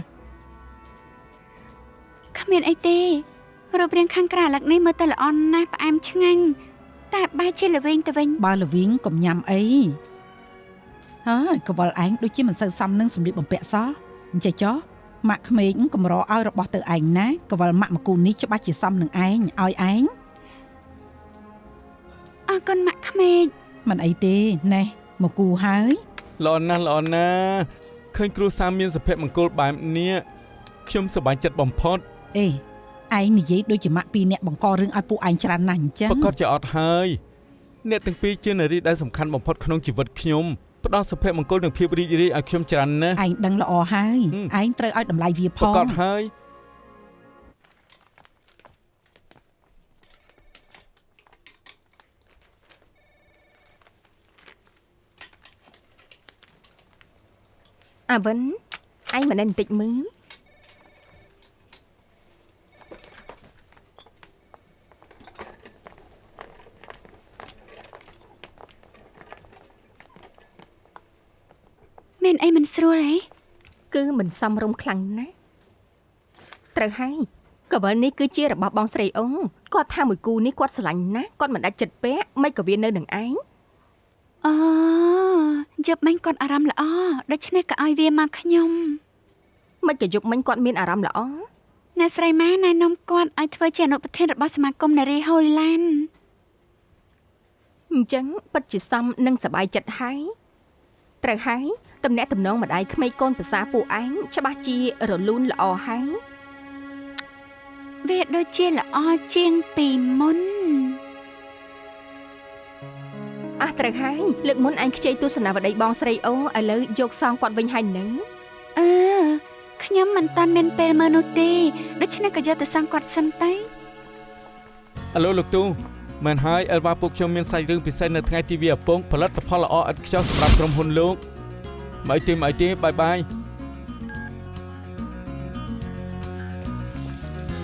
គ្មានអីទេរូបរាងខាងក្រៅឥឡូវនេះមើលទៅល្អណាស់ផ្អែមឆ្ងាញ់តែបែរជាល្វែងទៅវិញ បើល្វីងកុំញ៉ាំអីហើយកវលឯងដូចជាមិនសូវសមនឹងសម្លៀកបំពាក់សោះអញ្ចឹងចុះម៉ាក់ក្មេងកម្រឲ្យរបស់ទៅឯងណាកវលម៉ាក់មកគូនេះច្បាស់ជាសមនឹងឯងឲ្យឯង អរគុណម៉ាក់ក្មេង មិនអីទេណែមកគូហើយ ល្អណាស់ឃើញគ្រូសាមានសុភមង្គលបែបនេះខ្ញុំសប្បាយចិត្តបំផុត អេឯងនិយាយដូចជាម៉ាក់2នាក់បង្ករឿងឲ្យពួកឯងច្រើនណាស់អញ្ចឹង ប្រកាសជាអត់ហើយអ្នកទាំងពីរជានារីដែលសំខាន់បំផុតក្នុងជីវិតខ្ញុំផ្ដល់សុភមង្គលនិងភាពរីករាយឲ្យខ្ញុំច្រើនណាស់ ឯងដឹងល្អហើយឯងត្រូវឲ្យតម្លៃវាផង ប្រកាសហើយអាវិនឯងមិនបន្តិចមើលមានអីមិនស្រួលហ៎ គឺមិនសមរម្យខ្លាំងណាស់ត្រូវហើយកវលនេះគឺជារបស់បងស្រីអូគាត់ថាមួយគូនេះគាត់ស្រឡាញ់ណាស់គាត់មិនដាច់ចិត្តពាក់មិនក៏វានៅនឹងឯង អូយប់មិញគាត់អារម្មណ៍ល្អដូច្នេះក៏ឲ្យវាមកខ្ញុំ មិនក៏យប់មិញគាត់មានអារម្មណ៍ល្អ អ្នកស្រីម៉ាណែនាំគាត់ឲ្យធ្វើជាអនុប្រធានរបស់សមាគមនារីហូយឡាន អញ្ចឹងពិតជាសមនឹងសប្បាយចិត្តហើយត្រូវហើយតំណែងតំណងម្ដាយក្មេកកូនប្រសាពួកឯងច្បាស់ជារលូនល្អហើយ វាដូចជាល្អជាងពីមុន ត្រូវហើយលើកមុនឯងខ្ចីទស្សនាវដ្តីបងស្រីអូឥឡូវយកសងគាត់វិញហើយនឹង ខ្ញុំមិនតាន់មានពេលមើលនោះទេដូច្នេះក៏យកទៅសងគាត់សិនទៅ អាឡូលោកទូមែនហើយអេលវ៉ាពួកខ្ញុំមានសាច់រឿងពិសេសនៅថ្ងៃទីវាឪពុកផលិតផលល្អឥតខ្ចោះសម្រាប់ក្រុមហ៊ុនលោកមកទេបាយបាយ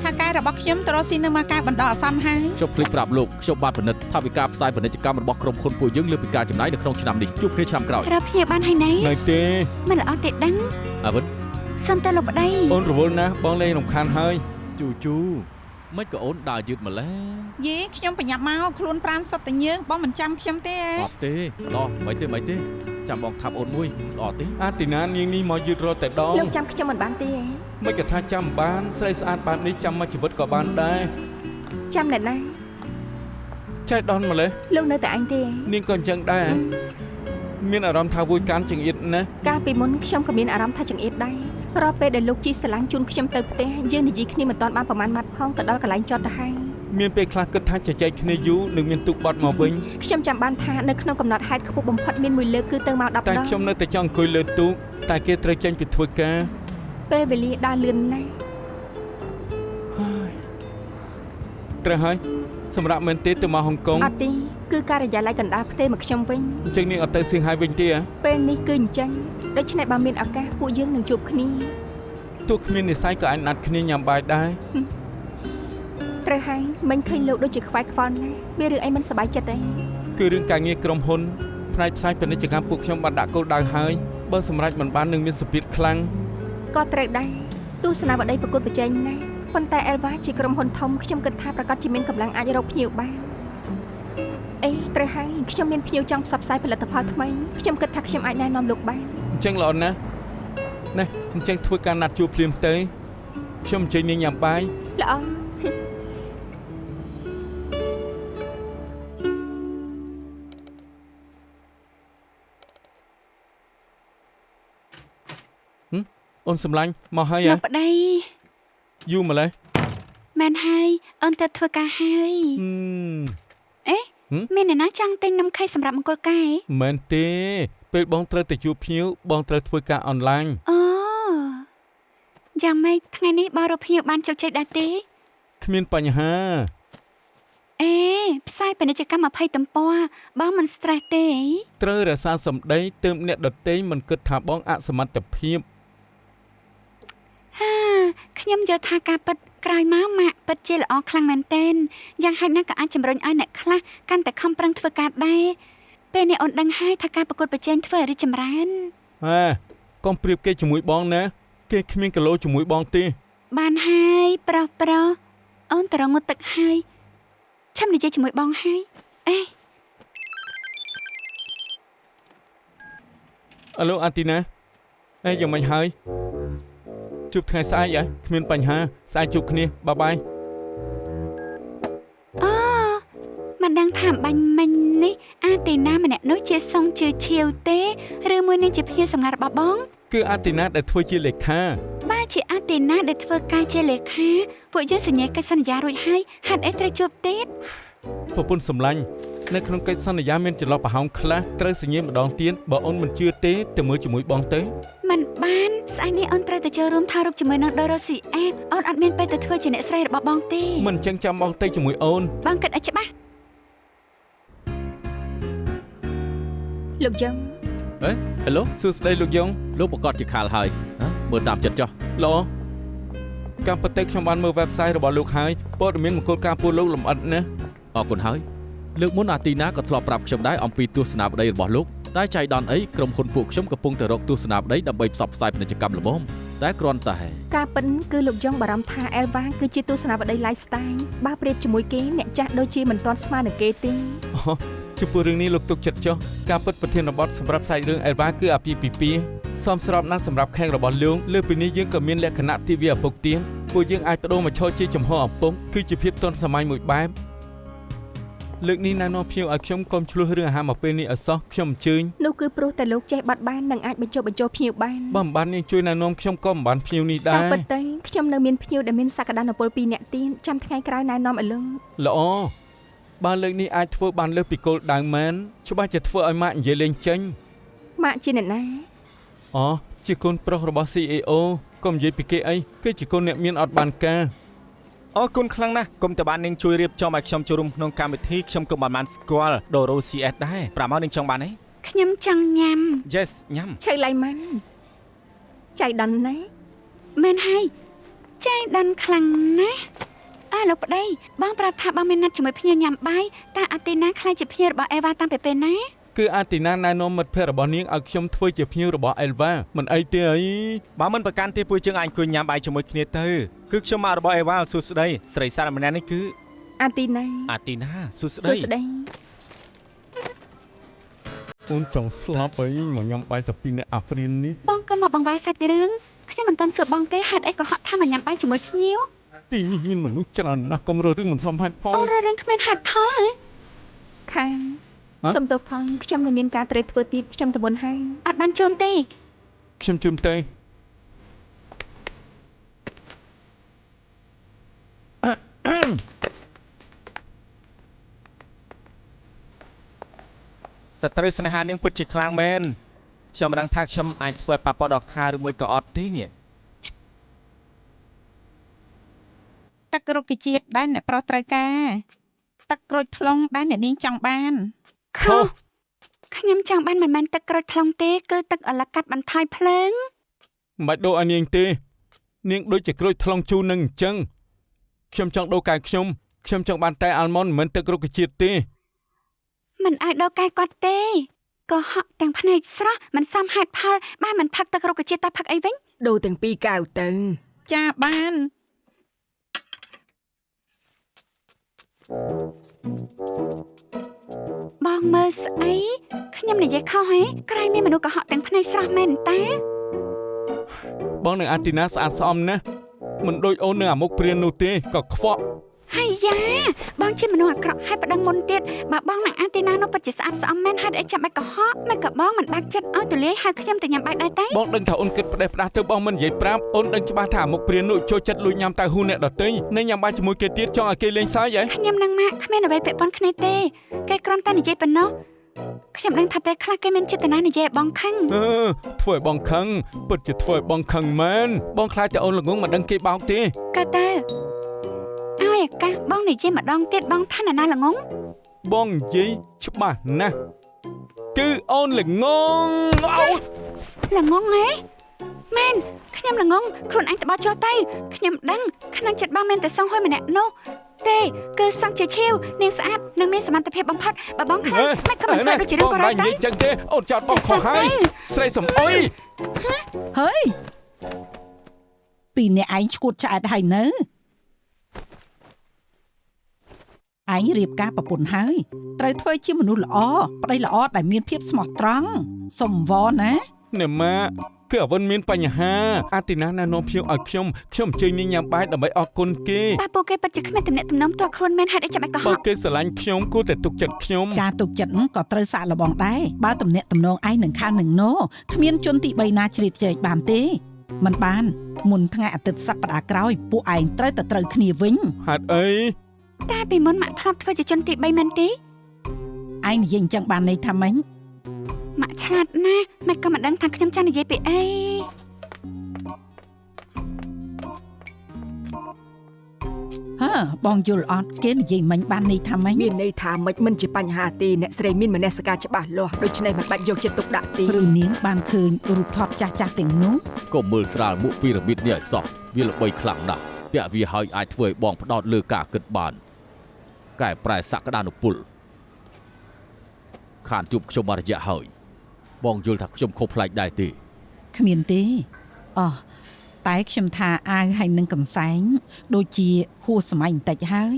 ថាការរបស់ខ្ញុំទៅរកស៊ីនៅមកការបណ្ដោះអាសន្នហើយ ខ្ញុំភ្លេចប្រាប់លោកខ្ញុំបានពិនិត្យថាវិការផ្សាយពាណិជ្ជកម្មរបស់ក្រុមហ៊ុនពួកយើងលើពីការចំណាយនៅក្នុងឆ្នាំនេះជួបគ្នាឆ្នាំក្រោយ រកភ្ញៀវបានហើយណែ នៅទេ មិនល្អទេដឹង អាវិន សុំទៅលោកប្តី អូនរវល់ណាស់បងលេងរំខានហើយ ជូមិនក៏អូនដើរយឺតម្ល៉េះ យេខ្ញុំប្រញាប់មកខ្លួនប្រានសុទ្ធតែញើសបងមិនចាំខ្ញុំទេ អត់ទេល្អមិនទេចាំបងថាប់អូនមួយល្អទេ អាទីណានាងនេះមកយឺតរត់តែដង លោកចាំខ្ញុំមិនបានទេ មិនក៏ថាចាំបានស្រីស្អាតបែបនេះចាំមកជីវិតក៏បានដែរ ចាំអ្នកណា ចែកដនម្លេះ លោកនៅតែឯងទេ នាងក៏អញ្ចឹងដែរមានអារម្មណ៍ថាវួយកាន់ចង្អៀតណាស់ កាលពីមុនខ្ញុំក៏មានអារម្មណ៍ថាចង្អៀតដែររាល់ពេលដែលលោកជីស្រឡាញ់ជូនខ្ញុំទៅផ្ទះយើងនិយាយគ្នាមិនតាន់បានប្រមាណម៉ាត់ផងទៅដល់កន្លែងចតទៅហើយ មានពេលខ្លះគិតថាជជែកគ្នាយូរនឹងមានទុកបាត់មកវិញ ខ្ញុំចាំបានថានៅក្នុងកំណត់ហេតុខ្ពស់បំផុតមានមួយលើកគឺទៅមក10 តែ ដង ខ្ញុំនៅតែចង់អង្គុយលើទូកតែគេត្រូវចេញពីធ្វើការ ពេលវេលាដើរលឿនណាស់ ត្រូវហើយសម្រាប់មែនទេទៅមកហុងកុង អត់ទេគឺការិយាល័យកណ្ដាលផ្ទេរមកខ្ញុំវិញ អញ្ចឹងនាងអត់ទៅសៀងហៃវិញទេហ៎ ពេលនេះគឺអញ្ចឹងដូច្នេះបើមានឱកាសពួកយើងនឹងជួបគ្នា ទោះគ្មាននិស័យក៏អាចណាត់គ្នាញ៉ាំបាយដែរ ត្រូវហើយមិញឃើញលោកដូចជាខ្វាយខ្វល់ណាស់មានរឿងអីមិនសប្បាយចិត្តទេ គឺរឿងការងារក្រុមហ៊ុនផ្នែកផ្សាយពាណិជ្ជកម្មពួកខ្ញុំបានដាក់គោលដៅហើយបើសម្រេចមិនបាននឹងមានសម្ពាធខ្លាំង ក៏ត្រូវដែរទស្សនាវដ្តីប្រកួតប្រជែងណាស់ប៉ុន្តែអេលវ៉ាជាក្រុមហ៊ុនធំខ្ញុំគិតថាប្រកាសជាមានកម្លាំងអាចរកភ្ញៀវបានអីត្រូវហើយខ្ញុំមានភ្ញៀវចង់ផ្សព្វផ្សាយផលិតផលថ្មីខ្ញុំគិតថាខ្ញុំអាចណែនាំលោកបាន អញ្ចឹងល្អណាស់ណែអញ្ចឹងធ្វើការណាត់ជួបភ្លាមទៅខ្ញុំអញ្ជើញនាងញ៉ាំបាយ ល្អ អូនសម្លាញ់មកហើយ លោកប្តី យូរម្លេះ មែនហើយអូនទៅធ្វើការហើយមានអ្នកណាចង់ទិញនំខេកសម្រាប់មង្គលការ មែនទេពេលបងត្រូវទៅជួបភ្ញៀវបងត្រូវធ្វើការអនឡាញ អូយ៉ាងម៉េចថ្ងៃនេះបងរកភ្ញៀវបានជោគជ័យដែរទេ គ្មានបញ្ហា ផ្សាយពាណិជ្ជកម្ម20ទំព័របងមិន stress ទេ ត្រូវរក្សាសម្ដីទើបអ្នកដទៃមិនគិតថាបងអសមត្ថភាព ខ្ញុំយល់ថាការពិតក្រោយមកម៉ាក់ពិតជាល្អខ្លាំងមែនទែនយ៉ាងហោចណាស់ក៏អាចជំរុញឲ្យអ្នកខ្លះកាន់តែខំប្រឹងធ្វើការដែរពេលនេះអូនដឹងហើយថាការប្រកួតប្រជែងធ្វើឲ្យរីកចម្រើន កុំប្រៀបគេជាមួយបងណាគេគ្មានគីឡូជាមួយបងទេ បានហើយប្រុសអូនទៅរងងូតទឹកហើយឆាំនិយាយជាមួយបងហើយអាឡូអាទីណាយ៉ាងម៉េចហើយជួបថ្ងៃស្អែកគ្មានបញ្ហាស្អែកជួបគ្នាបាយមិនដឹងថាបាញ់មិញនេះអាទីណាម្នាក់នោះជាសុងជឿឈាវទេឬ មួយនឹងជាភ្ញៀវសម្ងាត់របស់បង គឺអាទីណាដែលធ្វើជាលេខា បើជាអាទីណាដែលធ្វើការជាលេខាពួកយើងសញ្ញាកិច្ចសន្យារួចហើយហេតុអីត្រូវជួបទៀត ប្រពន្ធសម្លាញ់នៅក្នុងកិច្ចសន្យាមានចន្លោះប្រហោងខ្លះត្រូវសញ្ញាម្ដងទៀតបើអូនមិនជឿទេទៅមើលជាមួយបងទៅ មិនបានស្អែកនេះអូនត្រូវទៅចូលរួមថតរូបជាមួយនឹងដូរ៉ូស៊ីអេអូនអត់មានពេលទៅធ្វើជាអ្នកស្រីរបស់បងទេ មិនចឹងចាំបងទៅជាមួយអូន បងគិតឲ្យច្បាស់ លោកយ៉ង Hello សួស្ដីលោកយ៉ង លោកប្រកាសជាខាលហើយមើលតាមចិត្តចុះ ល្អកម្មពិតខ្ញុំបានមើល website របស់លោកហើយព័ត៌មានមង្គលការពួកលោកលម្អិតណាស់ អរគុណហើយលើកមុនអាទីណាក៏ធ្លាប់ប្រាប់ខ្ញុំដែរអំពីទស្សនាវដ្តីរបស់លោកតែចៃដន្យអីក្រុមហ៊ុនពួកខ្ញុំកំពុងតែរកទស្សនាវដ្តីដើម្បីផ្សព្វផ្សាយពាណិជ្ជកម្មល្មមតែគ្រាន់តែ ការពិនគឺលោកយ៉ងបារម្ភថា Elva គឺជាទស្សនវិស័យ lifestyle បើប្រៀបជាមួយគេអ្នកចាស់ដូចជាមិនទាន់ស្មើនឹងគេទេ ចំពោះរឿងនេះលោកទុកចិត្តចុះការពិតប្រធានបទសម្រាប់ផ្សាយរឿង Elva គឺអាពាហ៍ពិពាហ៍សមស្របណាស់សម្រាប់ខេងរបស់លោកលើពីនេះយើងក៏មានលក្ខណៈទិវាឪពុកទៀតពួកយើងអាចបដូរមកឈរជាចំហឪពុកគឺជាភាពទាន់សម័យមួយបែបលើកនេះណែនាំភ្ញៀវឲ្យខ្ញុំកុំឆ្លោះរឿងអាហារមកពេលនេះឲ្យសោះខ្ញុំអញ្ជើញ នោះគឺព្រោះតែលោកចេះបាត់បាននិងអាចបញ្ចុះបញ្ចូលភ្ញៀវបាន បើមិនបាននាងជួយណែនាំខ្ញុំក៏មិនបានភ្ញៀវនេះដែ តាម រ ពិតទៅខ្ញុំនៅមានភ្ញៀវដែលមានសក្តានុពល2នាក់ទៀតចាំថ្ងៃក្រោយណែនាំឲ្យលោក ល្អបើលើកនេះអាចធ្វើបានលើសពីគោលដៅមែនច្បាស់ជាធ្វើឲ្យម៉ាក់និយាយលេងចេញ ម៉ាក់ជាអ្នកណា អូជាកូនប្រុសរបស់ CEO កុំនិយាយពីគេអីគឺជាកូនអ្នកមានអត់បានការ អរគុណខ្លាំងណាស់គុំតបាននាងជួយរៀបចំឲ្យខ្ញុំចូលរួមក្នុងកម្មវិធីខ្ញុំក៏បានស្គាល់ដូរ៉ូ CS ដែរប្រាមកនាងចង់បានអី ខ្ញុំចង់ញ៉ាំ Yes ញ៉ាំ ឆៅឡៃម៉ាន់ចៃដន្យណា មែនហើយចៃដន្យខ្លាំងណាស់លោកប្តីបងប្រាប់ថាបងមានណាត់ជាមួយភ្ញៀវញ៉ាំបាយតើអាទីណាខ្លាចជាភ្ញៀវរបស់អេវ៉ាតាំងពីពេលណា គឺអាទីណាណែនាំមិត្តភ័ក្តិរបស់នាងឲ្យខ្ញុំធ្វើជាភ្ញៀវរបស់ Elva មិនអីទេអី បើមិនប្រកាន់ទេពួកយើងអាចអង្គុយញ៉ាំបាយជាមួយគ្នាទៅគឺខ្ញុំមករបស់អេវ៉ាសួស្ដីស្រីសារម្នាក់នេះគឺ អាទីណា អាទីណាសួស្ សួ ដី ស្ដី អូនចង់ស្លាប់អីមកញ៉ាំបាយតែពីអ្នកអាហ្វ្រិននេះ បងក៏មកបង្វែរសាច់រឿងខ្ញុំមិនទាន់សួរបងទេហេតុអីក៏ហត់ថាមកញ៉ាំបាយជាមួយភ្ញៀវ ទីនេះមានមនុស្សច្រើនណាស់កុំរើរឿងមិនសមហេតុផល អូរឿងគ្មានហេតុផលហ៎ ខាងសុំទោសផងខ្ញុំនៅមានការត្រូវធ្វើទៀតខ្ញុំទៅមុនហើយ អត់បានជូនទេ ខ្ញុំជឿទេ ស្ត្រីស្នេហានាងពិតជាខ្លាំងមែនខ្ញុំមិនដឹងថាខ្ញុំអាចធ្វើប៉ះពាល់ដល់ខាឬមួយក៏អត់ទេនេះ ទឹករុក្ខជាតិដែលអ្នកប្រុសត្រូវការទឹកក្រូចថ្លុងដែលអ្នកនាងចង់បាន ខុសខ្ញុំចង់បានមិនមែនទឹកក្រូចថ្លុងទេគឺទឹកអលកាត់បន្ថយភ្លើង មិនបាច់ដូរឲ្យនាងទេនាងដូចជាក្រូចថ្លុងជូរនឹងអញ្ចឹងខ្ញុំចង់ដូរកាយខ្ញុំចង់បានតែអាល់ម៉ុនមិនមែនទឹករុក្ខជាតិទេ មិនអាចដល់កាយគាត់ទេក៏ហក់ទាំងភ្នែកស្រស់មិនសមហេតុផលបើមិនផឹកទឹករុក្ខជាតិតើផឹកអីវិញ ដូរទាំងពីរកៅទៅ ចាបាន បងមើលស្អីខ្ញុំនិយាយខុសហេក្រែងមានមនុស្សកុហកទាំងភ្នែកស្រស់មែនតើ បងនឹងអាទីណាស្អាតស្អំណាស់មិនដូចអូននៅអាមុខព្រាននោះទេក៏ខ្វក់ ហើយយ៉ាបងជាមនុស្សអាក្រក់ហើយប្តឹងមុនទៀតបើបងនឹងអាទីណានោះពិតជាស្អាតស្អំមែនហេតុអីចាំបាច់កុហកមិនក៏បងមិនបាក់ចិត្តឲ្យទូលាយហៅខ្ញុំទៅញ៉ាំបាយដែរទេ បងដឹងថាអូនគិតផ្ដេសផ្ដាស់ទៅបងមិននិយាយប្រាប់អូនដឹងច្បាស់ថាអាមុខព្រាននោះចូលចិត្តលួចញ៉ាំតែហ៊ូអ្នកដទៃនិងញ៉ាំបាយជាមួយគេទៀតចង់ឲ្យគេលេងសើចហ៎ ខ្ញុំនឹងម៉ាក់គ្មានអ្វីពាក់ព័ន្ធគ្នាទេគេគ្រាន់តែនិយាយប៉ុណ្ណោះខ្ញុំដឹងថាពេលខ្លះគេមានចេតនានិយាយឲ្យបងខឹង ធ្វើឲ្យបងខឹងពិតជាធ្វើឲ្យបងខឹងមែនបងខ្លាចតែអូនល្ងងមិនដឹងគេបោកទេ ក៏តើឲ្យអាកាសបងនិយាយម្ដងទៀតបងថាណាល្ងង បងនិយាយច្បាស់ណាស់គឺអូនល្ងងអោយ ល្ងងហ៎មែនខ្ញុំល្ងងខ្លួនអញត្បោចចុះទៅខ្ញុំដឹងក្នុងចិត្តបងមានតែសង្ហុយម្នាក់នោះទេគឺសង្ឃជាឈាវនាងស្អាតនិងមានសមត្ថភាពបំផុតបើបងខ្លាំងមិនក៏មិនធ្វើដូចជារឿងក៏រ៉ៃដែរ និយាយចឹងទេអូនចោតបងខុសហើយស្រីសំអុយ ហើយពីអ្នកឯងឈួតឆ្អែតហើយនៅឯងរៀបការប្រពន្ធហើយត្រូវធ្វើជាមនុស្សល្អប្តីល្អដែលមានភាពស្មោះត្រង់សុំវរណា អ្នកម៉ាក់គឺអវិនមានបញ្ហាអាទីណាណែនាំភ្ញៀវឲ្យខ្ញុំអញ្ជើញនាងញ៉ាំបាយដើម្បីអរគុណគេ តើពួកគេពិតជាគ្មានទំនាក់ទំនងផ្ទាល់ខ្លួនមែនហេតុអីចាំបាច់កុហ បើ ក គេស្រឡាញ់ខ្ញុំគួរតែទុកចិត្តខ្ញុំ ការទុកចិត្តហ្នឹងក៏ត្រូវសាកល្បងដែរបើទំនាក់ទំនងឯងនឹងខាននឹងណូគ្មានជនទី3ណាជ្រៀតជ្រែកបានទេមិនបានមុនថ្ងៃអាទិត្យសប្តាហ៍ក្រោយពួកឯងត្រូវតែត្រូវគ្នាវិញ ហេតុអី តែពីមុនម៉ាក់ធ្លាប់ធ្វើជាជនទី3មែនទេ ឯងនិយាយអញ្ចឹងបានន័យថាម៉េច ម៉ាក់ឆ្លាតណាស់ម៉ែក៏មិនដឹងថាខ្ញុំចាំនិយាយពីអី ហឺបងយល់អត់គេនិយាយមិញបានន័យថាម៉េច មានន័យថាមិនជាបញ្ហាទេអ្នកស្រីមានមនសិការច្បាស់លាស់ដូច្នេះមិនបាច់យកចិត្តទុកដាក់ទេ ឬនាងបានឃើញរូបថតចាស់ទាំងនោះ ក៏មើលស្រាលមុខពីរ៉ាមីតនេះឲ្យសោះវាល្បីខ្លាំងណាស់ពាក់វាហើយអាចធ្វើឲ្យបងផ្ដោតលើការគិតបានកែប្រែសក្តានុពលខានជួបខ្ញុំបានរយៈហើយបងយល់ថាខ្ញុំខុសប្លែកដែរទេ គ្មានទេអូតែខ្ញុំថាអាវហើយនឹងកន្សែងដូចជាហួសសម័យបន្តិចហើយ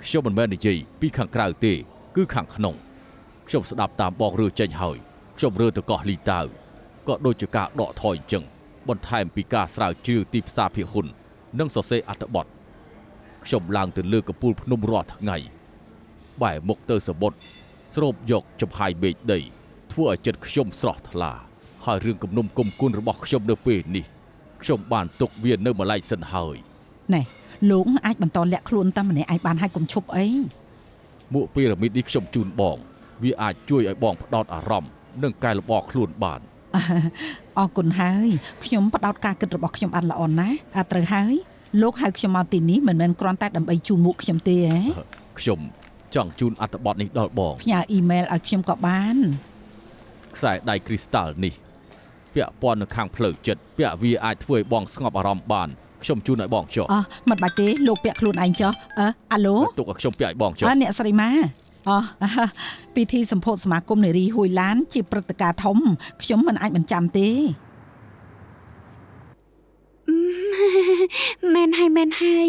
ខ្ញុំមិនមែននិយាយពីខាងក្រៅទេគឺខាងក្នុងខ្ញុំស្ដាប់តាមបងរើចេញហើយខ្ញុំរើទៅកោះលីតាវក៏ដូចជាការដកថយអញ្ចឹងបន្ថែមពីការស្រាវជ្រាវទីផ្សារភាគហ៊ុននិងសរសេរអត្ថបទខ្ញុំឡើងទៅលើកំពូលភ្នំរាល់ថ្ងៃបែរមុខទៅសមុទ្រស្រូបយកចំហាយមេឃដីធ្វើឲ្យចិត្តខ្ញុំស្រស់ថ្លាហើយរឿងគំនុំគុំគុណរបស់ខ្ញុំនៅពេលនេះខ្ញុំបានទុកវានៅម្លែងសិនហើយ ណែលោកអាចបន្តលាក់ខ្លួនតែម្នាក់ឯងបានហើយកុំឈប់អី មួកពីរ៉ាមីតនេះខ្ញុំជូនបងវាអាចជួយឲ្យបងផ្ដោតអារម្មណ៍និងកែលម្អខ្លួនបាន អរគុណហើយខ្ញុំផ្ដោតការគិតរបស់ខ្ញុំបានល្អណាស់អាត្រូវហើយលោកហៅខ្ញុំមកទីនេះមិនមែនគ្រាន់តែដើម្បីជូនមុខខ្ញុំទេហ៎ ខ្ញុំចង់ជូនអត្ថបទនេះដល់បង ផ្ញើអ៊ីមែលឲ្យខ្ញុំក៏បាន ខ្សែដៃគ្រីស្តាល់នេះពាក់ព័ន្ធនៅខាងផ្លូវចិត្តពាក់វាអាចធ្វើឲ្យបងស្ងប់អារម្មណ៍បានខ្ញុំជូនឲ្យបងចុះ មិនបាច់ទេលោកពាក់ខ្លួនឯងចុះអាឡូ ទុកឲ្យខ្ញុំពាក់ឲ្យបងចុះ អ្នកស្រីម៉ាពិធីសម្ពោធសមាគមនារីហួយឡានជាព្រឹត្តិការណ៍ធំខ្ញុំមិនអាចបញ្ចាំទេ មែនហើយ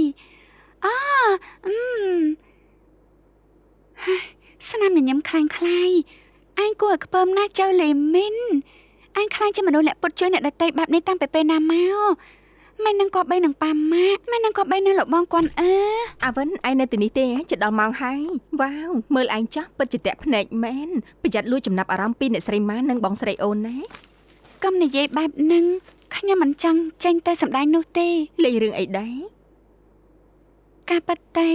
អូស្នាមញញឹមខ្លាំងខ្លាយអញគួរឲ្យខ្ពើមណាស់ចៅលេមីនអញខ្លាចជាមនុស្សលាក់ពុតជួយអ្នកដទៃបែបនេះតាំងពីពេលណាមកមិននឹងក៏បីនឹងប៉ាម៉ាក់មិននឹងក៏បីនឹងលោកបងគាត់អាវិនឯងនៅទីនេះទេជិតដល់ម៉ោងហើយវ៉ាវមើលឯងចាស់ពិតជាតាក់ភ្នែកមែនប្រយ័ត្នលួចចំណាប់អារម្មណ៍ពីអ្នកស្រីម៉ានិងបងស្រីអូនណា កុំនិយាយបែបហ្នឹងខ្ញុំមិនចង់ចេញទៅសម្ដែងនោះទេ លេងរឿងអីដែរ ការប៉ັດតែ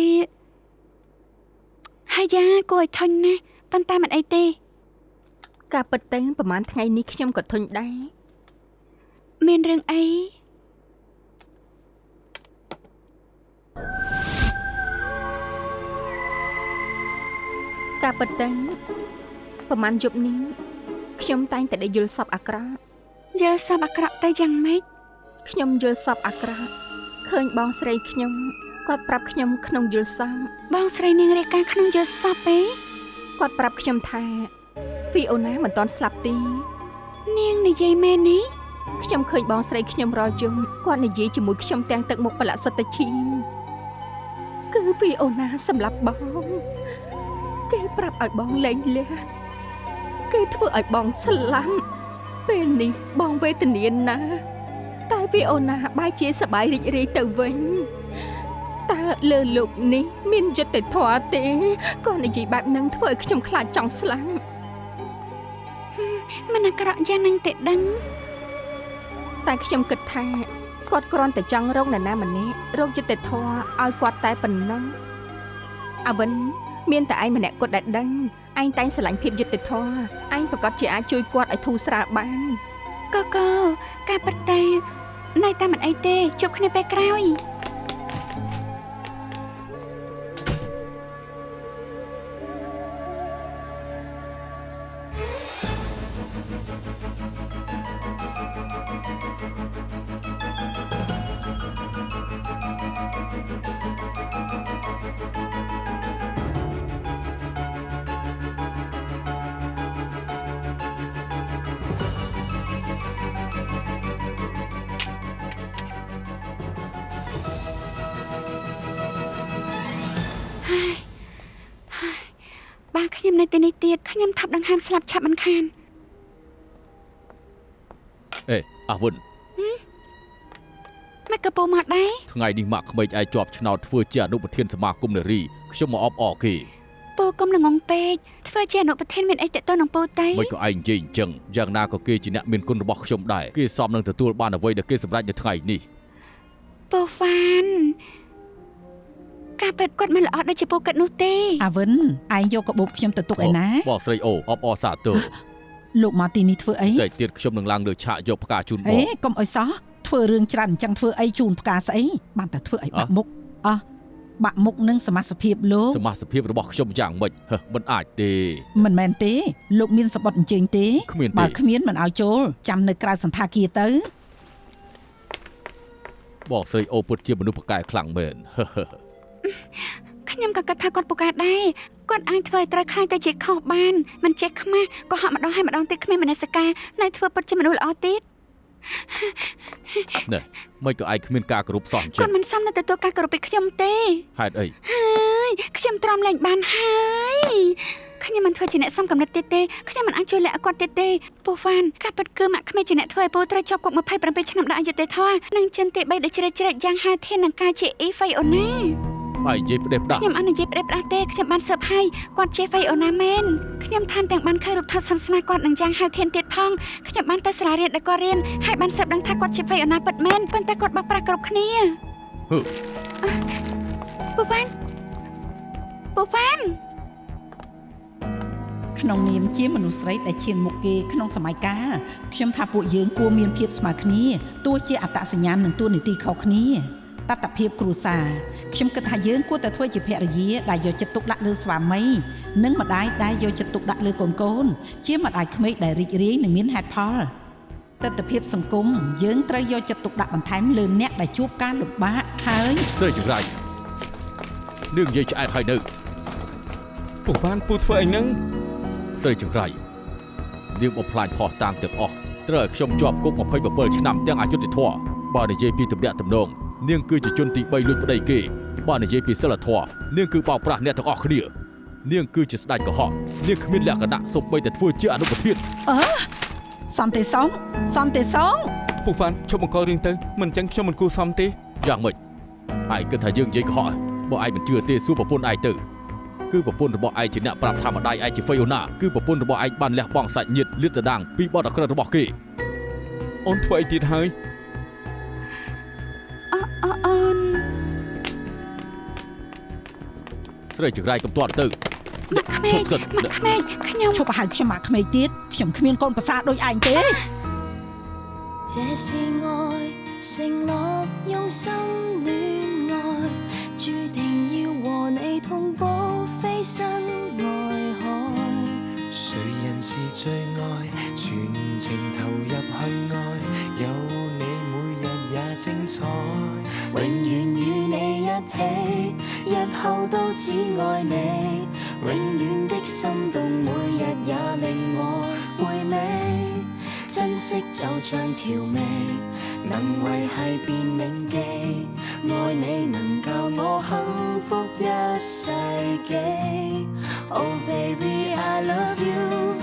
ហើយយ៉ាគួរឲ្យធុញណាស់ប៉ុន្តែមិនអីទេ ការពិតទៅប្រហែលថ្ងៃនេះខ្ញុំក៏ធុញដែរ មានរឿងអី ការពិតទៅប្រហែលយប់នេះខ្ញុំតែងតែได้យល់សពអាក្រក់ យល់សពអាក្រក់ទៅយ៉ាងម៉េច ខ្ញុំយល់សពអាក្រក់ឃើញបងស្រីខ្ញុំគាត់ប្រាប់ខ្ញុំក្នុងយល់សព បងស្រីនាងរាយការណ៍ក្នុងយល់សពទេ គាត់ប្រាប់ខ្ញុំថាហ្វីអូណាមិនទាន់ស្លាប់ទេ នាងនិយាយមែននេះ ខ្ញុំឃើញបងស្រីខ្ញុំរាល់យប់គាត់និយាយជាមួយខ្ញុំទាំងទឹកមុខប្រឡាក់សុទ្ធតែឈាមគឺហ្វីអូណាសម្លាប់បងគេប្រាប់ឲ្យបងលែងលះគេធ្វើឲ្យបងស្លាប់ពេលនេះបងវេទនាណាស់តែហ្វីអូណាបែរជាសប្បាយរីករាយទៅវិញតើលើលោកនេះមានយុត្តិធម៌ទេគាត់និយាយបែបហ្នឹងធ្វើឲ្យខ្ញុំខ្លាចចង់ស្លាប់ មិនអាក្រក់យ៉ាងហ្នឹងទេដឹង តែខ្ញុំគិតថាគាត់គ្រាន់តែចង់រកនរណាម្នាក់រកយុត្តិធម៌ឲ្យគាត់តែប៉ុណ្ណឹងអាវិនមានតែឯងម្នាក់គាត់ដែលដឹងឯងតែងស្រឡាញ់ភាពយុត្តិធម៌ឯងប្រកាសជាអាចជួយគាត់ឲ្យធូរស្រាលបានក កការប៉ັດតែនៅតែមិនអីទេជួបគ្នាពេលក្រោយ បើខ្ញុំនៅទីនេះទៀតខ្ញុំថាប់ដង្ហើមស្លាប់ឆាប់មិនខាន អេអាវិន ម៉ែកពូមកដែរ ថ្ងៃនេះម៉ាក់ក្មេកឯងជាប់ឆ្នោតធ្វើជាអនុប្រធានសមាគមនារីខ្ញុំមកអបអរគេ ពូកុំល្ងងពេកធ្វើជាអនុប្រធានមានអីតេតនឹងពូទេ មិនក៏ឯងនិយាយអញ្ចឹងយ៉ាងណាក៏គេជាអ្នកមានគុណរបស់ខ្ញុំដែរគេសមនឹងទទួលបានអ្វីដែលគេសម្រេចនៅថ្ងៃនេះ ពូវ៉ានការពិតគាត់មិនល្អដូចជាពូគិតនោះទេ អាវិនឯងយកកាបូបខ្ញុំទៅទុកឯណា បងស្រីអូអបអរសាទរ លោកមកទីនេះធ្វើអី តែទៀតខ្ញុំនឹងឡើងលើឆាកយកផ្កាជូនបង អេកុំអុយសោះធ្វើរឿងច្រើនអញ្ចឹងធ្វើអីជូនផ្កាស្អីបានតែធ្វើអីបាក់មុខបាក់មុខនឹងសមាជិកភាពលោក សមាជិកភាពរបស់ខ្ញុំយ៉ាងម៉េចមិនអាចទេ មិនមែនទេលោកមានសម្បត្តិអញ្ជើញទេបើគ្មានមិនឲ្យចូលចាំនៅក្រៅសន្តាគារទៅ បងស្រីអូពិតជាមនុស្សប្រកែកខ្លាំងមែន ខ្ញុំក៏គិតថាគាត់ពូកែដែរគាត់អាចធ្វើឲ្យត្រូវខ្លាចទៅជាខុសបានមិនចេះខ្មាស់ក៏ហាក់ម្ដងហើយម្ដងទៀតគ្មានមនសិការនៅធ្វើពិតជាមនុស្សល្អទៀត ណែមិនក៏ឯងគ្មានការគោរពសោះអញ្ចឹ គាត់ ង មិនសមនឹងទទួលការគោរពពីខ្ញុំទេ ហេតុអី ហើយខ្ញុំទ្រាំលែងបានហើយខ្ញុំមិនធ្វើជាអ្នកសំកំណត់ទៀតទេខ្ញុំមិនអាចជួយលាក់គាត់ទៀតទេពូវ៉ានការពិតគឺម៉ាក់ក្មេងជាអ្នកធ្វើឲ្យពូត្រូវជាប់គុក27ឆ្នាំដោយអយុត្តិធម៌និងចិនទេ3ដូចជ្រេចជ្រែកយ៉ាងហាធាននឹងការជាអ៊ីហ្វៃអូណា បាយនិយាយផ្ដេសផ្ដាស់ ខ្ញុំអត់និយាយផ្ដេសផ្ដាស់ទេខ្ញុំបានស៊ើបហើយគាត់ជាហ្វៃអូណាមែនខ្ញុំថែមទាំងបានឃើញរូបថតសន្តានាគាត់នឹងយ៉ាងហាធានទៀតផងខ្ញុំបានទៅសាលារៀនដែលគាត់រៀនហើយបានស៊ើបដឹងថាគាត់ជាហ្វៃអូណាពិតមែនប៉ុន្តែគាត់បោកប្រាស់គ្រប់គ្នាពូវ៉ាន ក្នុងនាមជាមនុស្សស្រីដែលឈានមុខគេក្នុងសម័យកាលខ្ញុំថាពួកយើងគួរមានភាពស្មើគ្នាទោះជាអត្តសញ្ញាណនិងតួនាទីខុសគ្នាតត្តភាពគ្រួសារខ្ញុំគិតថាយើងគួរតែធ្វើជាភរិយាដែលយកចិត្តទុកដាក់លើស្វាមីនិងម្ដាយដែលយកចិត្តទុកដាក់លើកូនជាម្ដាយក្មេកដែលរីករាយនិងមានហេតុផលតត្តភាពសង្គមយើងត្រូវយកចិត្តទុកដាក់បន្ថែមលើអ្នកដែលជួបការលំបាកហើយ ស្រីចង្រៃនឹងនិយាយឆ្អែតហើយនៅ ពូវ៉ានពូធ្វើអីនឹង ស្រីចង្រៃនាងបំផ្លាញផោះតាងទាំងអស់ត្រូវឲ្យខ្ញុំជាប់គុក27ឆ្នាំទាំងអយុត្តិធម៌បើនិយាយពីទំនាក់ទំនងនាងគឺជាជនទី3លួចប្តីគេបើនិយាយពីសិលធម៌នាងគឺបោកប្រាស់អ្នកទាំងអស់គ្នានាងគឺជាស្ដេចកុហកនាងគ្មានលក្ខណៈសូម្បីតែធ្វើជាអនុប្រធាន សន្តិសង ពូវ៉ានឈប់បង្ករឿងទៅមិនអញ្ចឹងខ្ញុំមិនគួរសមទេ យ៉ាងម៉េចឯងគិតថាយើងនិយាយកុហកបើឯងមិនជឿទេសួរប្រពន្ធឯងទៅគឺប្រពន្ធរបស់ឯងជាអ្នកប្រាប់ថាម្ដាយឯងជាហ្វៃអូណាគឺប្រពន្ធរបស់ឯងបានលះបង់សាច់ញាតិលាតត្រដាងពីបទអក្រិតរបស់គេ អូនធ្វើអីទៀតហើយ អូន ស្រីចង្រៃកំទាត់ទៅ ម៉ាក់ក្មេងខ្ញុំ ឈប់ហៅខ្ញុំម៉ាក់ក្មេងទៀតខ្ញុំគ្មានកូនប្រសាដូចឯងទេ 這是愛承諾用心戀愛注定要和你同步飛身外海誰人是最愛全情投入去愛有你每日也精彩永遠與你一起日後都只愛你永遠的心動每日也令我回味珍惜就像調味能維繫變銘記愛你能教我幸福一世紀 Oh baby I love you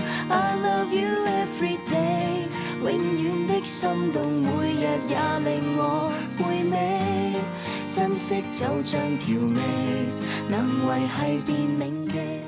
every day 永遠的心動每日也令我回味珍惜就像調味能維繫變銘記